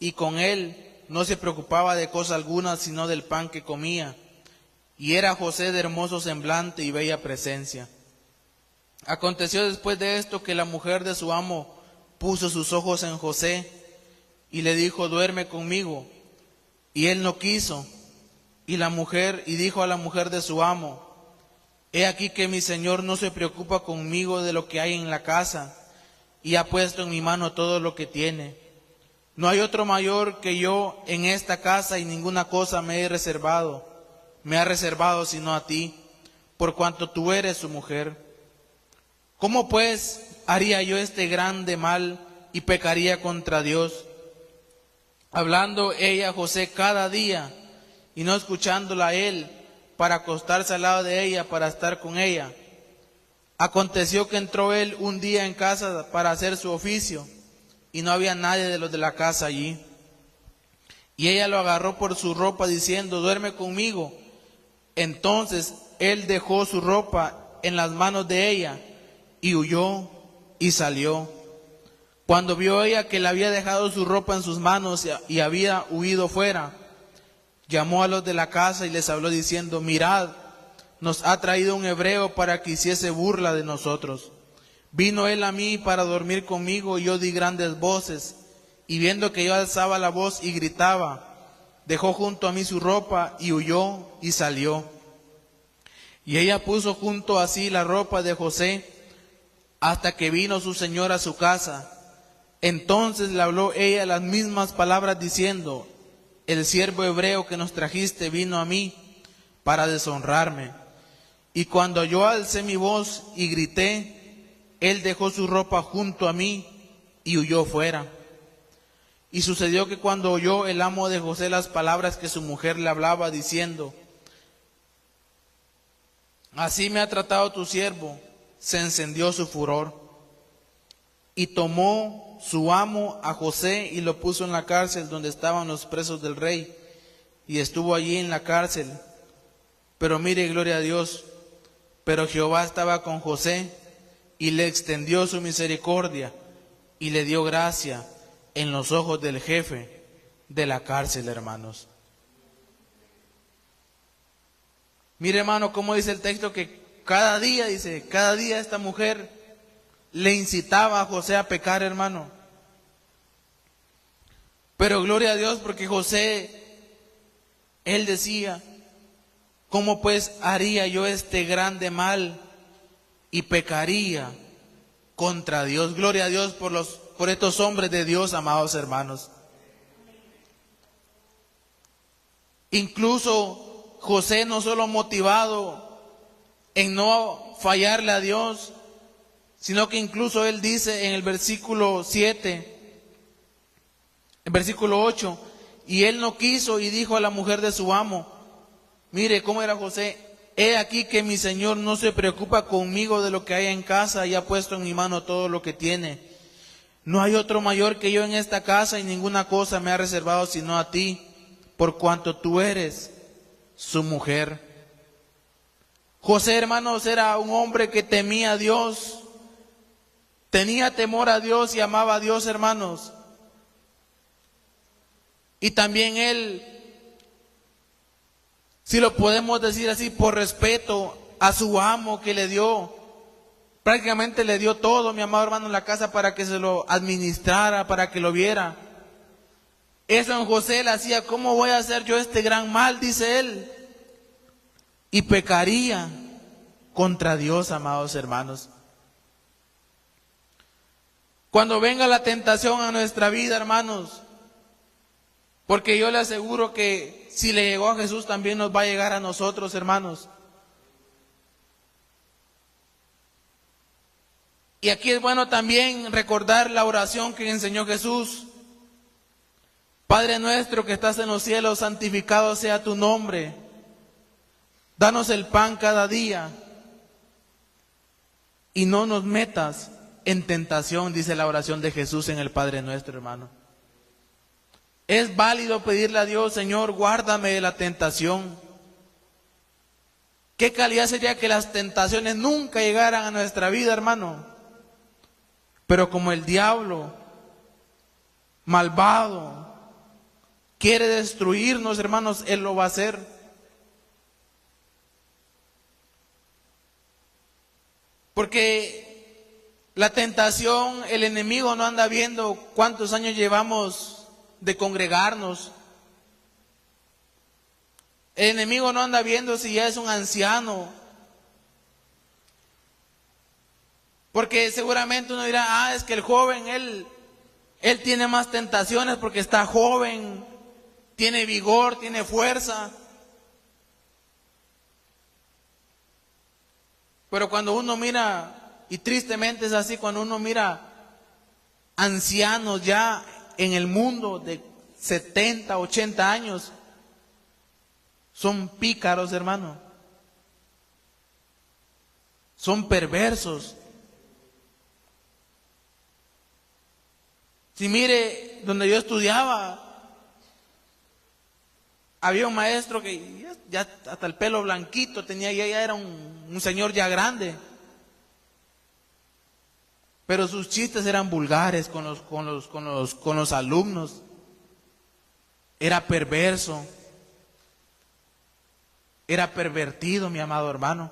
y con él no se preocupaba de cosa alguna sino del pan que comía. Y era José de hermoso semblante y bella presencia. Aconteció después de esto que la mujer de su amo puso sus ojos en José y le dijo: duerme conmigo. Y él no quiso. Y dijo a la mujer de su amo: he aquí que mi señor no se preocupa conmigo de lo que hay en la casa, y ha puesto en mi mano todo lo que tiene. No hay otro mayor que yo en esta casa, y ninguna cosa me ha reservado sino a ti, por cuanto tú eres su mujer. ¿Cómo pues haría yo este grande mal y pecaría contra Dios? Hablando ella a José cada día y no escuchándola a él, para acostarse al lado de ella, para estar con ella. Aconteció que entró él un día en casa para hacer su oficio, y no había nadie de los de la casa allí. Y ella lo agarró por su ropa diciendo: duerme conmigo. Entonces él dejó su ropa en las manos de ella y huyó y salió. Cuando vio ella que le había dejado su ropa en sus manos y había huido fuera, llamó a los de la casa y les habló diciendo: mirad, nos ha traído un hebreo para que hiciese burla de nosotros. Vino él a mí para dormir conmigo, y yo di grandes voces, y viendo que yo alzaba la voz y gritaba, dejó junto a mí su ropa y huyó y salió. Y ella puso junto a sí la ropa de José hasta que vino su señor a su casa. Entonces le habló ella las mismas palabras diciendo: el siervo hebreo que nos trajiste vino a mí para deshonrarme. Y cuando yo alcé mi voz y grité, él dejó su ropa junto a mí y huyó fuera. Y sucedió que cuando oyó el amo de José las palabras que su mujer le hablaba, diciendo: así me ha tratado tu siervo, se encendió su furor. Y tomó su amo a José y lo puso en la cárcel donde estaban los presos del rey, y estuvo allí en la cárcel. Pero mire, gloria a Dios, pero Jehová estaba con José y le extendió su misericordia y le dio gracia en los ojos del jefe de la cárcel, hermanos. Mire, hermano, cómo dice el texto que cada día esta mujer le incitaba a José a pecar, hermano. Pero gloria a Dios, porque José, él decía: ¿cómo pues haría yo este grande mal y pecaría contra Dios? Gloria a Dios por estos hombres de Dios, amados hermanos. Incluso José no solo motivado en no fallarle a Dios, sino que incluso él dice en el versículo 7, el versículo 8, y él no quiso y dijo a la mujer de su amo, mire cómo era José: he aquí que mi señor no se preocupa conmigo de lo que hay en casa, y ha puesto en mi mano todo lo que tiene. No hay otro mayor que yo en esta casa, y ninguna cosa me ha reservado sino a ti, por cuanto tú eres su mujer. José, hermanos, era un hombre que temía a Dios, tenía temor a Dios y amaba a Dios, hermanos. Y también él, si lo podemos decir así, por respeto a su amo que le dio, prácticamente le dio todo, mi amado hermano, en la casa para que se lo administrara, para que lo viera. Eso en José le hacía, ¿cómo voy a hacer yo este gran mal?, dice él. Y pecaría contra Dios, amados hermanos. Cuando venga la tentación a nuestra vida, hermanos, porque yo le aseguro que si le llegó a Jesús también nos va a llegar a nosotros, hermanos. Y aquí es bueno también recordar la oración que enseñó Jesús. Padre nuestro que estás en los cielos, santificado sea tu nombre. Danos el pan cada día. Y no nos metas en tentación, dice la oración de Jesús en el Padre nuestro, hermano. Es válido pedirle a Dios, Señor, guárdame de la tentación. ¿Qué calidad sería que las tentaciones nunca llegaran a nuestra vida, hermano? Pero como el diablo, malvado, quiere destruirnos, hermanos, Él lo va a hacer. Porque la tentación, el enemigo no anda viendo cuántos años llevamos de congregarnos. El enemigo no anda viendo si ya es un anciano. Porque seguramente uno dirá, es que el joven, él tiene más tentaciones porque está joven, tiene vigor, tiene fuerza. Pero cuando uno mira, y tristemente es así, cuando uno mira ancianos ya en el mundo de 70, 80 años, son pícaros, hermano. Son perversos. Si mire, donde yo estudiaba, había un maestro que ya hasta el pelo blanquito tenía, ya era un señor ya grande. Pero sus chistes eran vulgares con los alumnos. Era perverso. Era pervertido, mi amado hermano.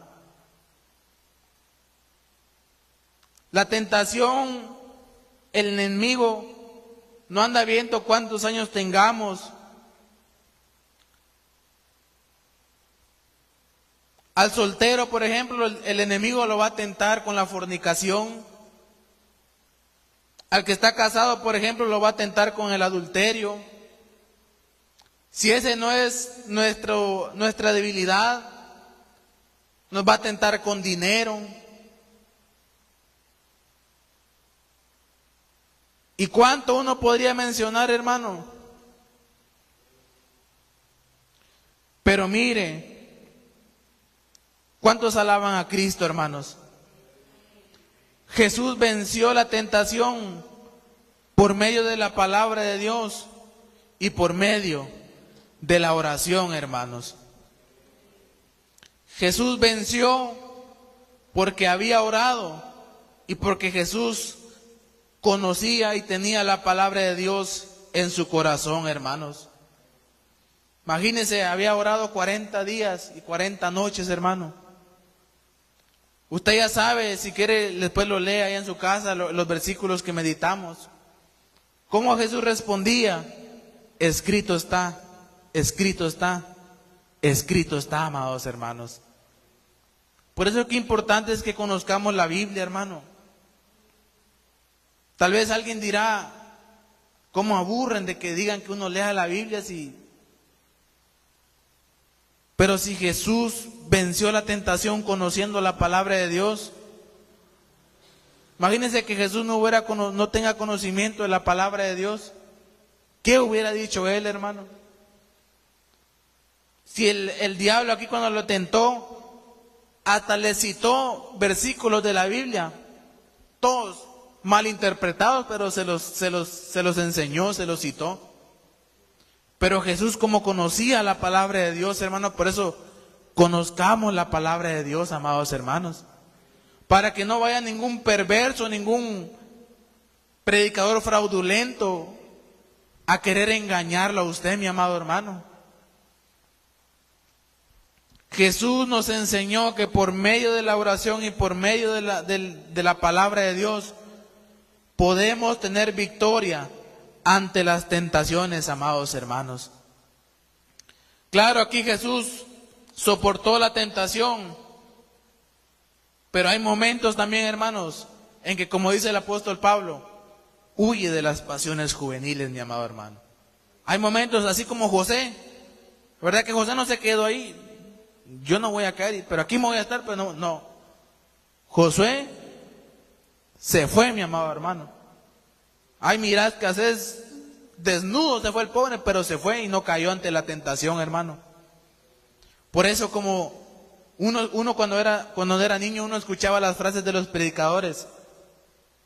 La tentación, el enemigo no anda viendo cuántos años tengamos. Al soltero, por ejemplo, el enemigo lo va a tentar con la fornicación. Al que está casado, por ejemplo, lo va a tentar con el adulterio. Si ese no es nuestra debilidad, nos va a tentar con dinero. ¿Y cuánto uno podría mencionar, hermano? Pero mire, ¿cuántos alaban a Cristo, hermanos? Jesús venció la tentación por medio de la palabra de Dios y por medio de la oración, hermanos. Jesús venció porque había orado y porque Jesús conocía y tenía la palabra de Dios en su corazón, hermanos. Imagínense, había orado 40 días y 40 noches, hermano. Usted ya sabe, si quiere, después lo lee ahí en su casa, los versículos que meditamos. ¿Cómo Jesús respondía? Escrito está, escrito está, escrito está, amados hermanos. Por eso que importante es que conozcamos la Biblia, hermano. Tal vez alguien dirá, ¿cómo aburren de que digan que uno lea la Biblia? Pero si Jesús venció la tentación conociendo la palabra de Dios, imagínense que Jesús no tenga conocimiento de la palabra de Dios. ¿Qué hubiera dicho él, hermano? Si el diablo aquí cuando lo tentó, hasta le citó versículos de la Biblia, todos mal interpretados, pero se los enseñó, se los citó. Pero Jesús, como conocía la palabra de Dios, hermano, por eso conozcamos la palabra de Dios, amados hermanos, para que no vaya ningún perverso, ningún predicador fraudulento a querer engañarlo a usted, mi amado hermano. Jesús nos enseñó que por medio de la oración y por medio de la palabra de Dios podemos tener victoria ante las tentaciones, amados hermanos. Claro, aquí Jesús soportó la tentación, pero hay momentos también, hermanos, en que, como dice el apóstol Pablo, huye de las pasiones juveniles, mi amado hermano. Hay momentos así como José, ¿verdad? Que José no se quedó ahí. Yo no voy a caer, pero aquí me voy a estar, pero no. Josué se fue, mi amado hermano. Ay, mirad que haces desnudo, se fue el pobre, pero se fue y no cayó ante la tentación, hermano. Por eso, como uno cuando era niño, uno escuchaba las frases de los predicadores: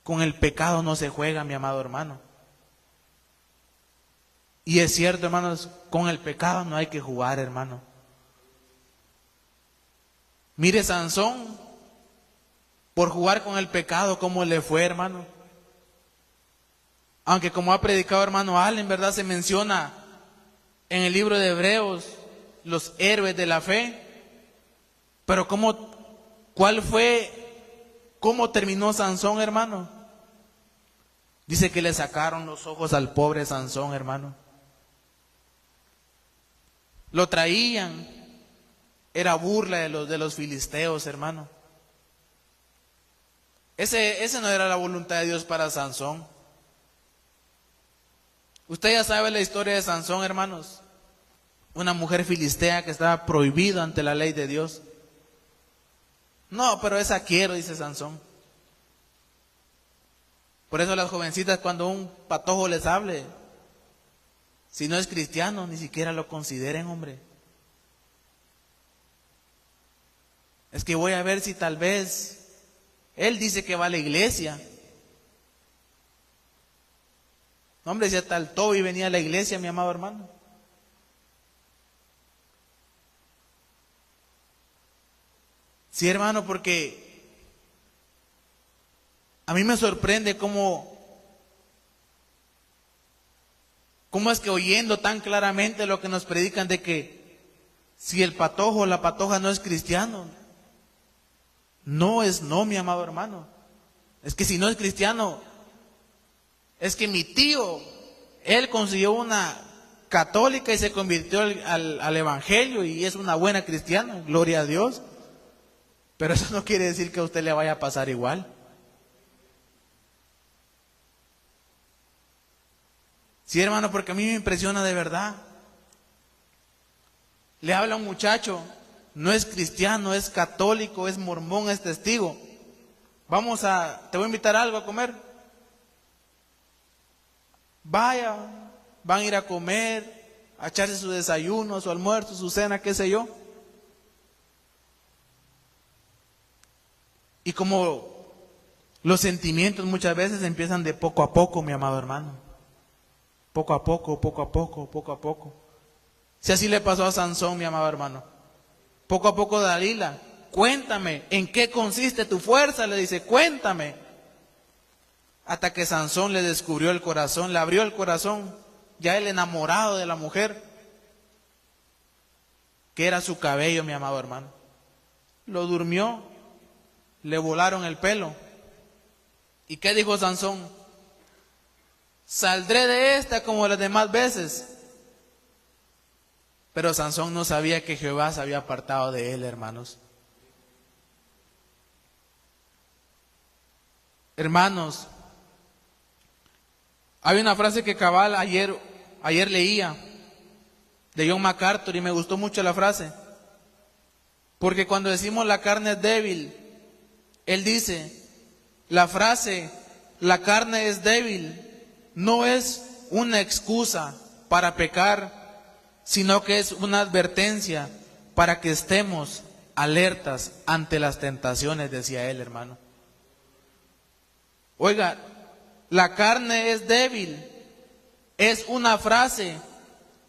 con el pecado no se juega, mi amado hermano. Y es cierto, hermanos, con el pecado no hay que jugar, hermano. Mire Sansón, por jugar con el pecado, cómo le fue, hermano. Aunque, como ha predicado hermano Allen, ¿verdad?, se menciona en el libro de Hebreos los héroes de la fe. Pero ¿cómo terminó Sansón, hermano? Dice que le sacaron los ojos al pobre Sansón, hermano. Lo traían, era burla de los filisteos, hermano. Ese no era la voluntad de Dios para Sansón. Usted ya sabe la historia de Sansón, hermanos. Una mujer filistea que estaba prohibida ante la ley de Dios. No, pero esa quiero, dice Sansón. Por eso las jovencitas, cuando un patojo les hable, si no es cristiano, ni siquiera lo consideren, hombre. Es que voy a ver si tal vez él dice que va a la iglesia. No, hombre, si hasta el Toby venía a la iglesia, mi amado hermano. Sí, hermano, porque a mí me sorprende cómo es que, oyendo tan claramente lo que nos predican de que si el patojo o la patoja no es cristiano, no, mi amado hermano. Es que si no es cristiano, es que mi tío, él consiguió una católica y se convirtió al evangelio y es una buena cristiana, gloria a Dios. Pero eso no quiere decir que a usted le vaya a pasar igual. Sí, hermano, porque a mí me impresiona de verdad. Le habla a un muchacho, no es cristiano, es católico, es mormón, es testigo. Te voy a invitar a algo a comer. Vaya, van a ir a comer, a echarse su desayuno, su almuerzo, su cena, qué sé yo. Y como los sentimientos muchas veces empiezan de poco a poco, mi amado hermano. Poco a poco, poco a poco, poco a poco. Si así le pasó a Sansón, mi amado hermano. Poco a poco, Dalila, cuéntame, ¿en qué consiste tu fuerza? Le dice, cuéntame. Hasta que Sansón le descubrió el corazón, le abrió el corazón, ya él enamorado de la mujer, que era su cabello, mi amado hermano. Lo durmió, le volaron el pelo. ¿Y qué dijo Sansón? Saldré de esta como las demás veces. Pero Sansón no sabía que Jehová se había apartado de él, hermanos. Hermanos, hay una frase que cabal ayer leía de John MacArthur y me gustó mucho la frase. Porque cuando decimos la carne es débil, él dice, la frase, la carne es débil, no es una excusa para pecar, sino que es una advertencia para que estemos alertas ante las tentaciones, decía él, hermano. Oiga, la carne es débil, es una frase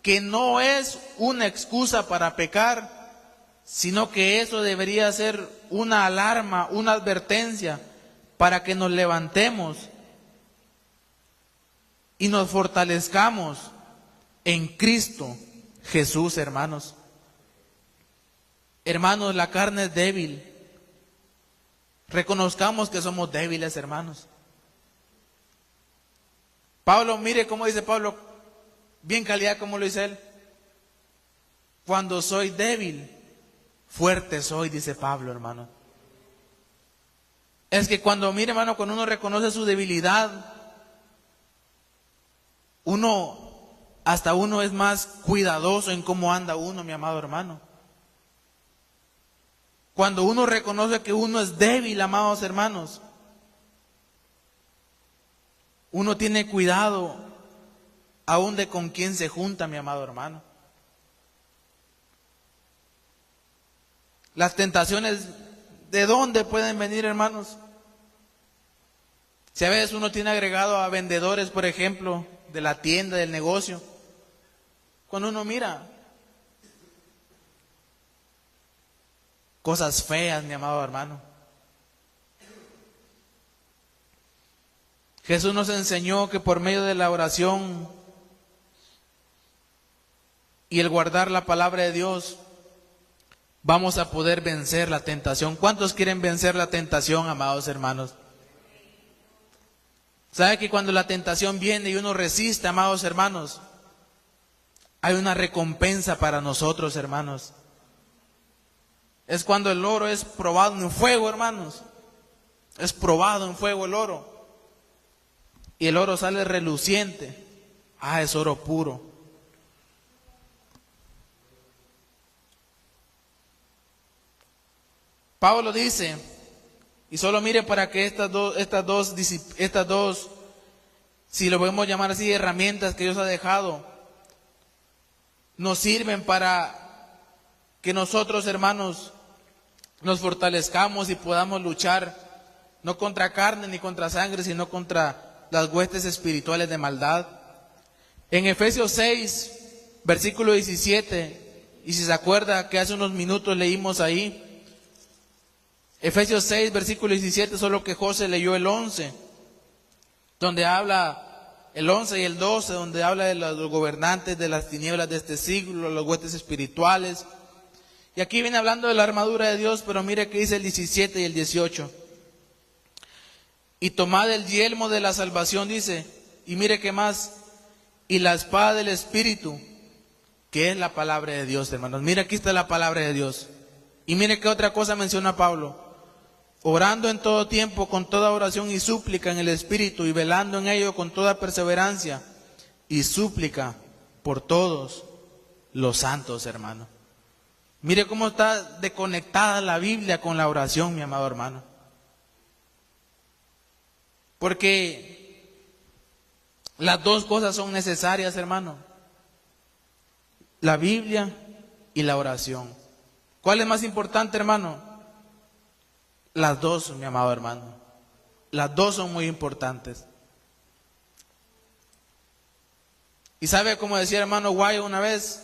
que no es una excusa para pecar, sino que eso debería ser una alarma, una advertencia para que nos levantemos y nos fortalezcamos en Cristo Jesús, hermanos. Hermanos, la carne es débil. Reconozcamos que somos débiles, hermanos. Pablo, mire cómo dice Pablo, bien calidad como lo dice él. Cuando soy débil, fuerte soy, dice Pablo, hermano. Es que cuando, mire, hermano, cuando uno reconoce su debilidad, hasta uno es más cuidadoso en cómo anda uno, mi amado hermano. Cuando uno reconoce que uno es débil, amados hermanos, uno tiene cuidado aún de con quién se junta, mi amado hermano. Las tentaciones, ¿de dónde pueden venir, hermanos? Si a veces uno tiene agregado a vendedores, por ejemplo, de la tienda, del negocio, cuando uno mira cosas feas, mi amado hermano. Jesús nos enseñó que por medio de la oración y el guardar la palabra de Dios, vamos a poder vencer la tentación. ¿Cuántos quieren vencer la tentación, amados hermanos? ¿Sabe que cuando la tentación viene y uno resiste, amados hermanos, hay una recompensa para nosotros, hermanos? Es cuando el oro es probado en fuego, hermanos. Es probado en fuego el oro. Y el oro sale reluciente. Ah, es oro puro. Pablo dice, y solo mire para que estas dos, si lo podemos llamar así, herramientas que Dios ha dejado, nos sirven para que nosotros, hermanos, nos fortalezcamos y podamos luchar, no contra carne ni contra sangre, sino contra las huestes espirituales de maldad. En Efesios 6, versículo 17, y si se acuerda que hace unos minutos leímos ahí, Efesios 6, versículo 17, solo que José leyó el 11, donde habla el 11 y el 12, donde habla de los gobernantes de las tinieblas de este siglo, los huestes espirituales. Y aquí viene hablando de la armadura de Dios, pero mire que dice el 17 y el 18. Y tomad el yelmo de la salvación, dice, y mire qué más, y la espada del Espíritu, que es la palabra de Dios, hermanos. Mire, aquí está la palabra de Dios. Y mire qué otra cosa menciona Pablo. Orando en todo tiempo con toda oración y súplica en el Espíritu, y velando en ello con toda perseverancia y súplica por todos los santos, hermano. Mire cómo está desconectada la Biblia con la oración, mi amado hermano. Porque las dos cosas son necesarias, hermano. La Biblia y la oración. ¿Cuál es más importante, hermano? Las dos, mi amado hermano. Las dos son muy importantes. Y sabe, como decía el hermano Guayo una vez,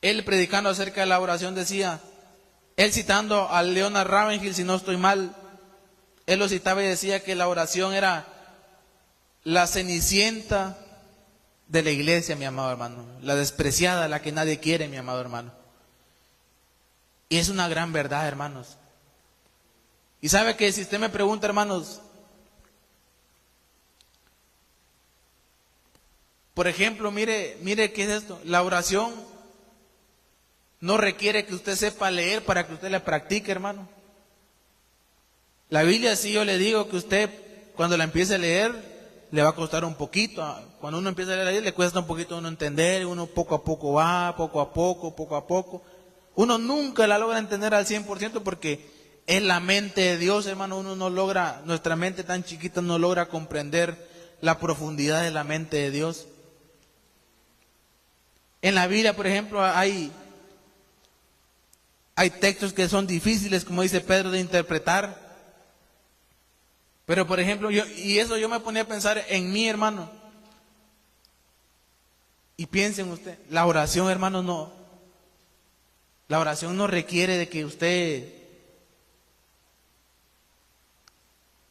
él predicando acerca de la oración decía, él citando a Leonard Ravenhill, si no estoy mal, él lo citaba y decía que la oración era la cenicienta de la iglesia, mi amado hermano, la despreciada, la que nadie quiere, mi amado hermano. Y es una gran verdad, hermanos. Y sabe que si usted me pregunta, hermanos, por ejemplo, mire qué es esto. La oración no requiere que usted sepa leer para que usted la practique, hermano. La Biblia, sí, yo le digo que usted cuando la empiece a leer le va a costar un poquito. Cuando uno empieza a leer le cuesta un poquito a uno entender, uno poco a poco va, poco a poco. Uno nunca la logra entender al 100% porque es la mente de Dios, hermano. Uno no logra, nuestra mente tan chiquita no logra comprender la profundidad de la mente de Dios. En la Biblia, por ejemplo, hay textos que son difíciles, como dice Pedro, de interpretar. Pero, por ejemplo, yo me ponía a pensar en mí, hermano. Y piensen usted, la oración, hermanos, no. La oración no requiere de que usted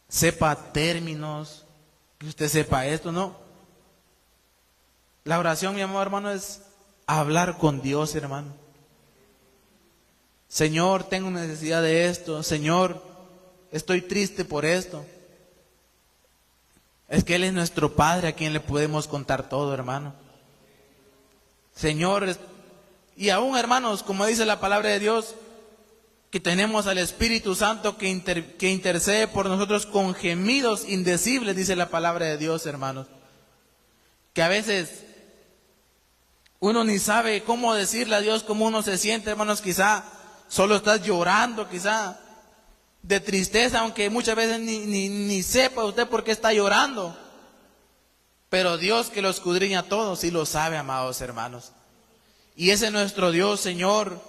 sepa términos, que usted sepa esto, no. La oración, mi amor, hermano, es hablar con Dios, hermano. Señor, tengo necesidad de esto. Señor, estoy triste por esto. Es que Él es nuestro Padre a quien le podemos contar todo, hermano. Señor, y aún, hermanos, como dice la palabra de Dios, que tenemos al Espíritu Santo que intercede por nosotros con gemidos indecibles, dice la palabra de Dios, hermanos. Que a veces uno ni sabe cómo decirle a Dios cómo uno se siente, hermanos. Quizá solo estás llorando, quizá de tristeza, aunque muchas veces ni sepa usted por qué está llorando. Pero Dios, que lo escudriña todo, sí lo sabe, amados hermanos. Y ese es nuestro Dios. Señor,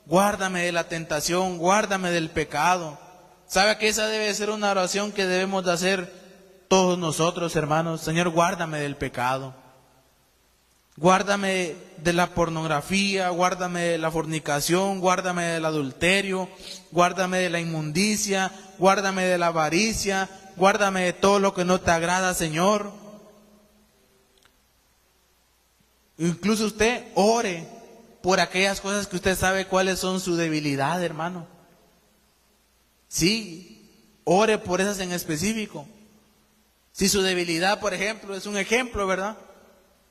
guárdame de la tentación, guárdame del pecado. ¿Sabe que esa debe ser una oración que debemos de hacer todos nosotros, hermanos? Señor, guárdame del pecado. Guárdame de la pornografía, guárdame de la fornicación, guárdame del adulterio, guárdame de la inmundicia, guárdame de la avaricia, guárdame de todo lo que no te agrada, Señor. Incluso usted ore por aquellas cosas que usted sabe cuáles son su debilidad, hermano. Sí, ore por esas en específico. Si su debilidad, por ejemplo, es un ejemplo, ¿verdad?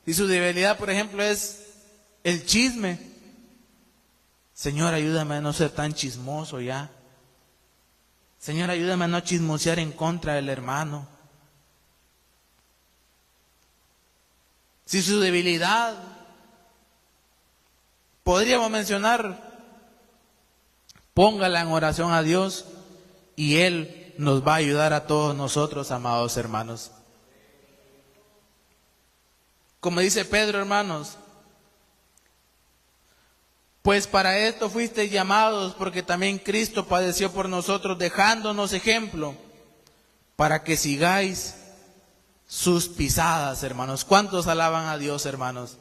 Si su debilidad, por ejemplo, es el chisme, Señor, ayúdame a no ser tan chismoso ya. Señor, ayúdame a no chismosear en contra del hermano. Si su debilidad, podríamos mencionar, póngala en oración a Dios y Él nos va a ayudar a todos nosotros, amados hermanos. Como dice Pedro, hermanos, pues para esto fuisteis llamados, porque también Cristo padeció por nosotros, dejándonos ejemplo, para que sigáis sus pisadas, hermanos. ¿Cuántos alaban a Dios, hermanos?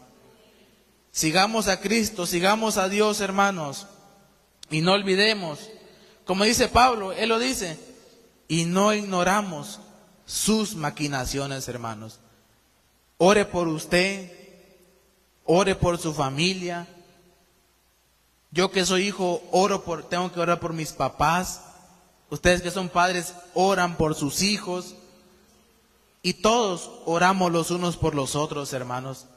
Sigamos a Cristo, sigamos a Dios, hermanos, y no olvidemos, como dice Pablo, él lo dice, y no ignoramos sus maquinaciones, hermanos. Ore por usted, ore por su familia. Yo que soy hijo, tengo que orar por mis papás. Ustedes que son padres, oran por sus hijos. Y todos oramos los unos por los otros, hermanos.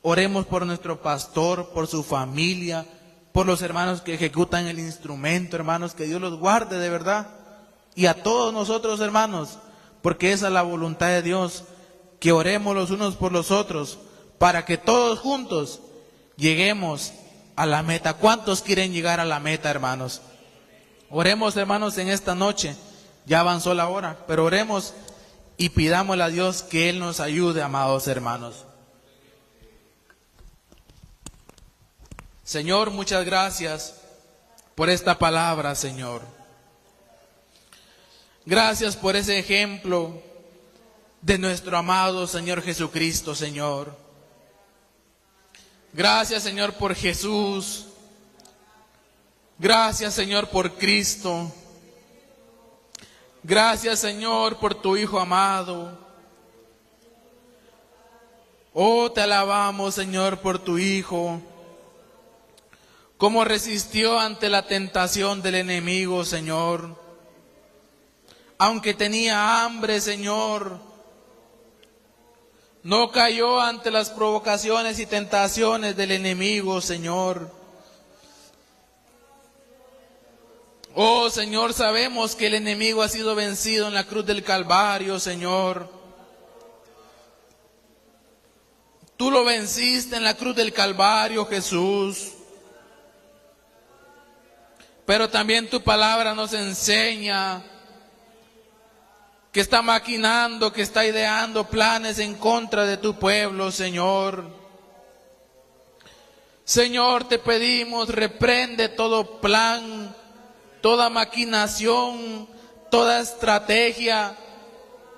Oremos por nuestro pastor, por su familia, por los hermanos que ejecutan el instrumento, hermanos, que Dios los guarde de verdad. Y a todos nosotros, hermanos, porque esa es la voluntad de Dios, que oremos los unos por los otros, para que todos juntos lleguemos a la meta. ¿Cuántos quieren llegar a la meta, hermanos? Oremos, hermanos, en esta noche. Ya avanzó la hora, pero oremos y pidámosle a Dios que Él nos ayude, amados hermanos. Señor, muchas gracias por esta palabra, Señor. Gracias por ese ejemplo de nuestro amado Señor Jesucristo, Señor. Gracias, Señor, por Jesús. Gracias, Señor, por Cristo. Gracias, Señor, por tu Hijo amado. Oh, te alabamos, Señor, por tu Hijo. Cómo resistió ante la tentación del enemigo, Señor. Aunque tenía hambre, Señor, no cayó ante las provocaciones y tentaciones del enemigo, Señor. Oh, Señor, sabemos que el enemigo ha sido vencido en la cruz del Calvario, Señor. Tú lo venciste en la cruz del Calvario, Jesús. Pero también tu palabra nos enseña que está maquinando, que está ideando planes en contra de tu pueblo, Señor. Señor, te pedimos, reprende todo plan, toda maquinación, toda estrategia,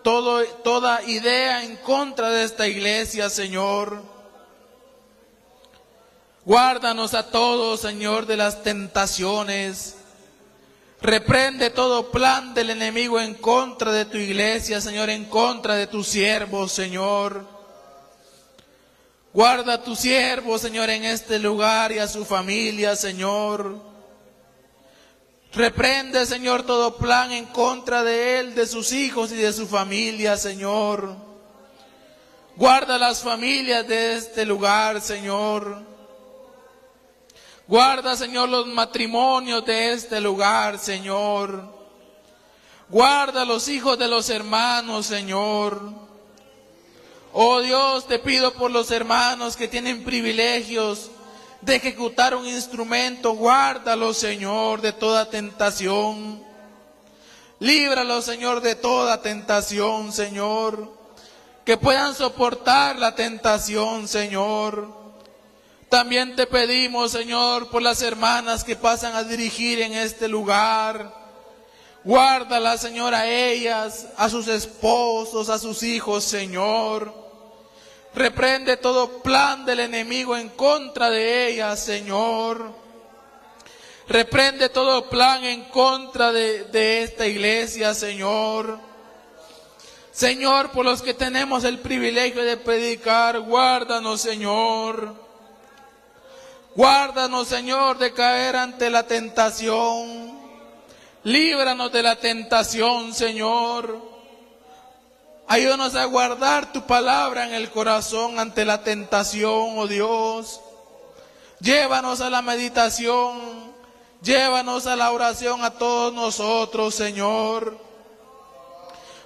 toda idea en contra de esta iglesia, Señor. Guárdanos a todos, Señor, de las tentaciones. Reprende todo plan del enemigo en contra de tu iglesia, Señor, en contra de tus siervos, Señor. Guarda a tu siervo, Señor, en este lugar y a su familia, Señor. Reprende, Señor, todo plan en contra de él, de sus hijos y de su familia, Señor. Guarda las familias de este lugar, Señor. Guarda, Señor, los matrimonios de este lugar, Señor. Guarda los hijos de los hermanos, Señor. Oh Dios, te pido por los hermanos que tienen privilegios de ejecutar un instrumento. Guárdalos, Señor, de toda tentación. Líbralos, Señor, de toda tentación, Señor. Que puedan soportar la tentación, Señor. También te pedimos, Señor, por las hermanas que pasan a dirigir en este lugar. Guárdalas, Señor, a ellas, a sus esposos, a sus hijos, Señor. Reprende todo plan del enemigo en contra de ellas, Señor. Reprende todo plan en contra de esta iglesia, Señor. Señor, por los que tenemos el privilegio de predicar, guárdanos, Señor. Guárdanos, Señor, de caer ante la tentación. Líbranos de la tentación, Señor. Ayúdanos a guardar tu palabra en el corazón ante la tentación, oh Dios. Llévanos a la meditación. Llévanos a la oración a todos nosotros, Señor.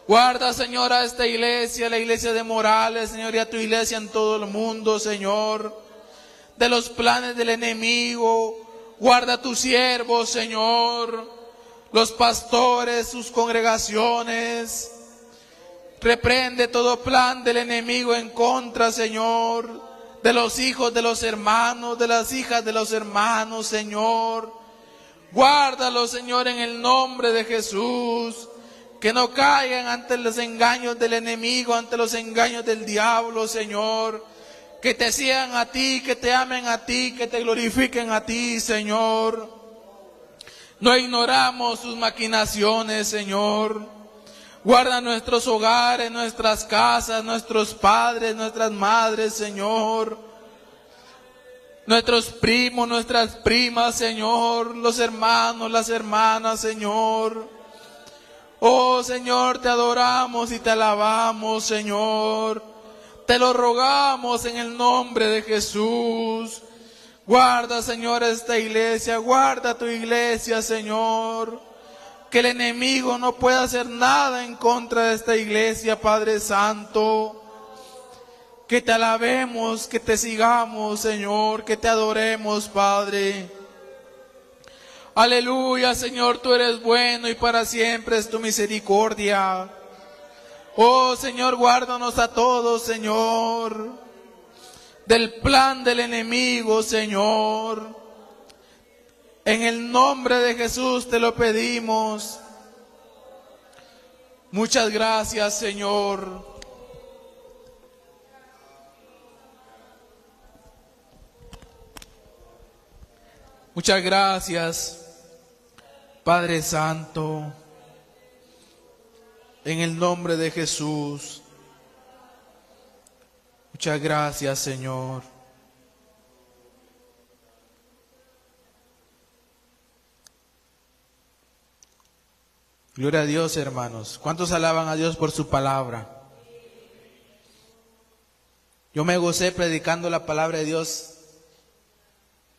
Guarda, Señor, a esta iglesia, la iglesia de Morales, Señor, y a tu iglesia en todo el mundo, Señor. De los planes del enemigo. Guarda a tus siervos, Señor. Los pastores, sus congregaciones. Reprende todo plan del enemigo en contra, Señor, de los hijos de los hermanos, de las hijas de los hermanos, Señor. Guárdalos, Señor, en el nombre de Jesús. Que no caigan ante los engaños del enemigo, ante los engaños del diablo, Señor. Que te sigan a ti, que te amen a ti, que te glorifiquen a ti, Señor. No ignoramos sus maquinaciones, Señor. Guarda nuestros hogares, nuestras casas, nuestros padres, nuestras madres, Señor. Nuestros primos, nuestras primas, Señor. Los hermanos, las hermanas, Señor. Oh, Señor, te adoramos y te alabamos, Señor. Te lo rogamos en el nombre de Jesús. Guarda, Señor, esta iglesia. Guarda tu iglesia, Señor. Que el enemigo no pueda hacer nada en contra de esta iglesia, Padre Santo. Que te alabemos, que te sigamos, Señor. Que te adoremos, Padre. Aleluya, Señor, tú eres bueno y para siempre es tu misericordia. Oh, Señor, guárdanos a todos, Señor, del plan del enemigo, Señor. En el nombre de Jesús te lo pedimos. Muchas gracias, Señor. Muchas gracias, Padre Santo. En el nombre de Jesús. Muchas gracias, Señor. Gloria a Dios, hermanos. ¿Cuántos alaban a Dios por su palabra? Yo me gocé predicando la palabra de Dios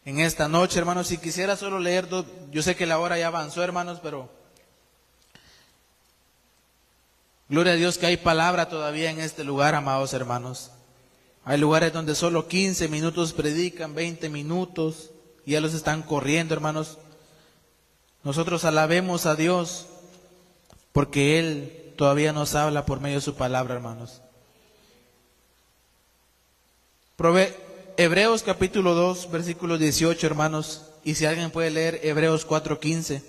en esta noche, hermanos. Si quisiera solo leer yo sé que la hora ya avanzó, hermanos, pero gloria a Dios que hay palabra todavía en este lugar, amados hermanos. Hay lugares donde solo 15 minutos predican, 20 minutos, y ya los están corriendo, hermanos. Nosotros alabemos a Dios porque Él todavía nos habla por medio de su palabra, hermanos. Hebreos capítulo 2, versículo 18, hermanos. Y si alguien puede leer Hebreos 4:15.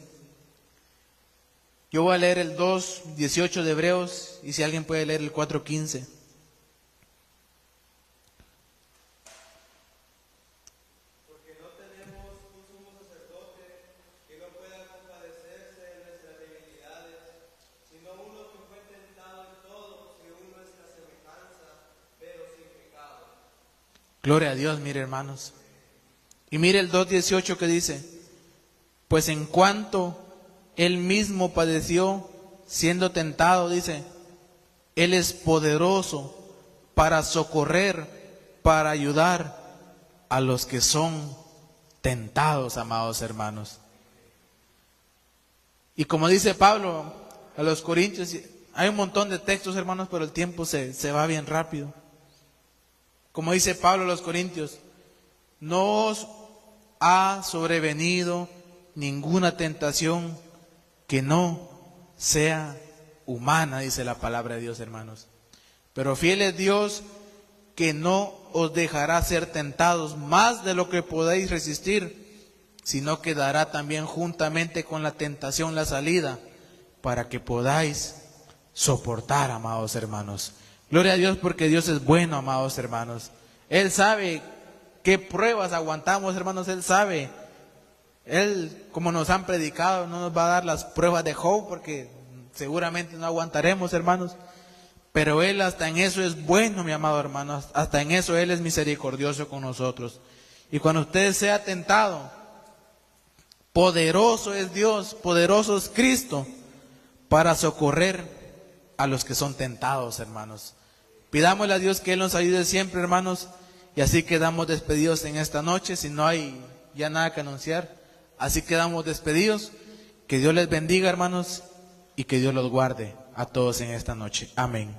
Yo voy a leer el 2:18 de Hebreos, y si alguien puede leer el 4:15. Gloria a Dios, mire hermanos. Y mire el 2:18 que dice, pues en cuanto Él mismo padeció siendo tentado, dice, Él es poderoso para socorrer, para ayudar a los que son tentados, amados hermanos. Y como dice Pablo a los Corintios, hay un montón de textos, hermanos, pero el tiempo se va bien rápido. Como dice Pablo a los Corintios, no os ha sobrevenido ninguna tentación que no sea humana, dice la palabra de Dios, hermanos. Pero fiel es Dios, que no os dejará ser tentados más de lo que podáis resistir, sino que dará también juntamente con la tentación la salida, para que podáis soportar, amados hermanos. Gloria a Dios, porque Dios es bueno, amados hermanos. Él sabe qué pruebas aguantamos, hermanos. Él sabe. Él, como nos han predicado, no nos va a dar las pruebas de Job, porque seguramente no aguantaremos, hermanos. Pero Él hasta en eso es bueno, mi amado hermano. Hasta en eso Él es misericordioso con nosotros. Y cuando usted sea tentado, poderoso es Dios, poderoso es Cristo para socorrer a los que son tentados, hermanos. Pidámosle a Dios que Él nos ayude siempre, hermanos. Y así quedamos despedidos en esta noche, si no hay ya nada que anunciar. Así quedamos despedidos. Que Dios les bendiga, hermanos, y que Dios los guarde a todos en esta noche. Amén.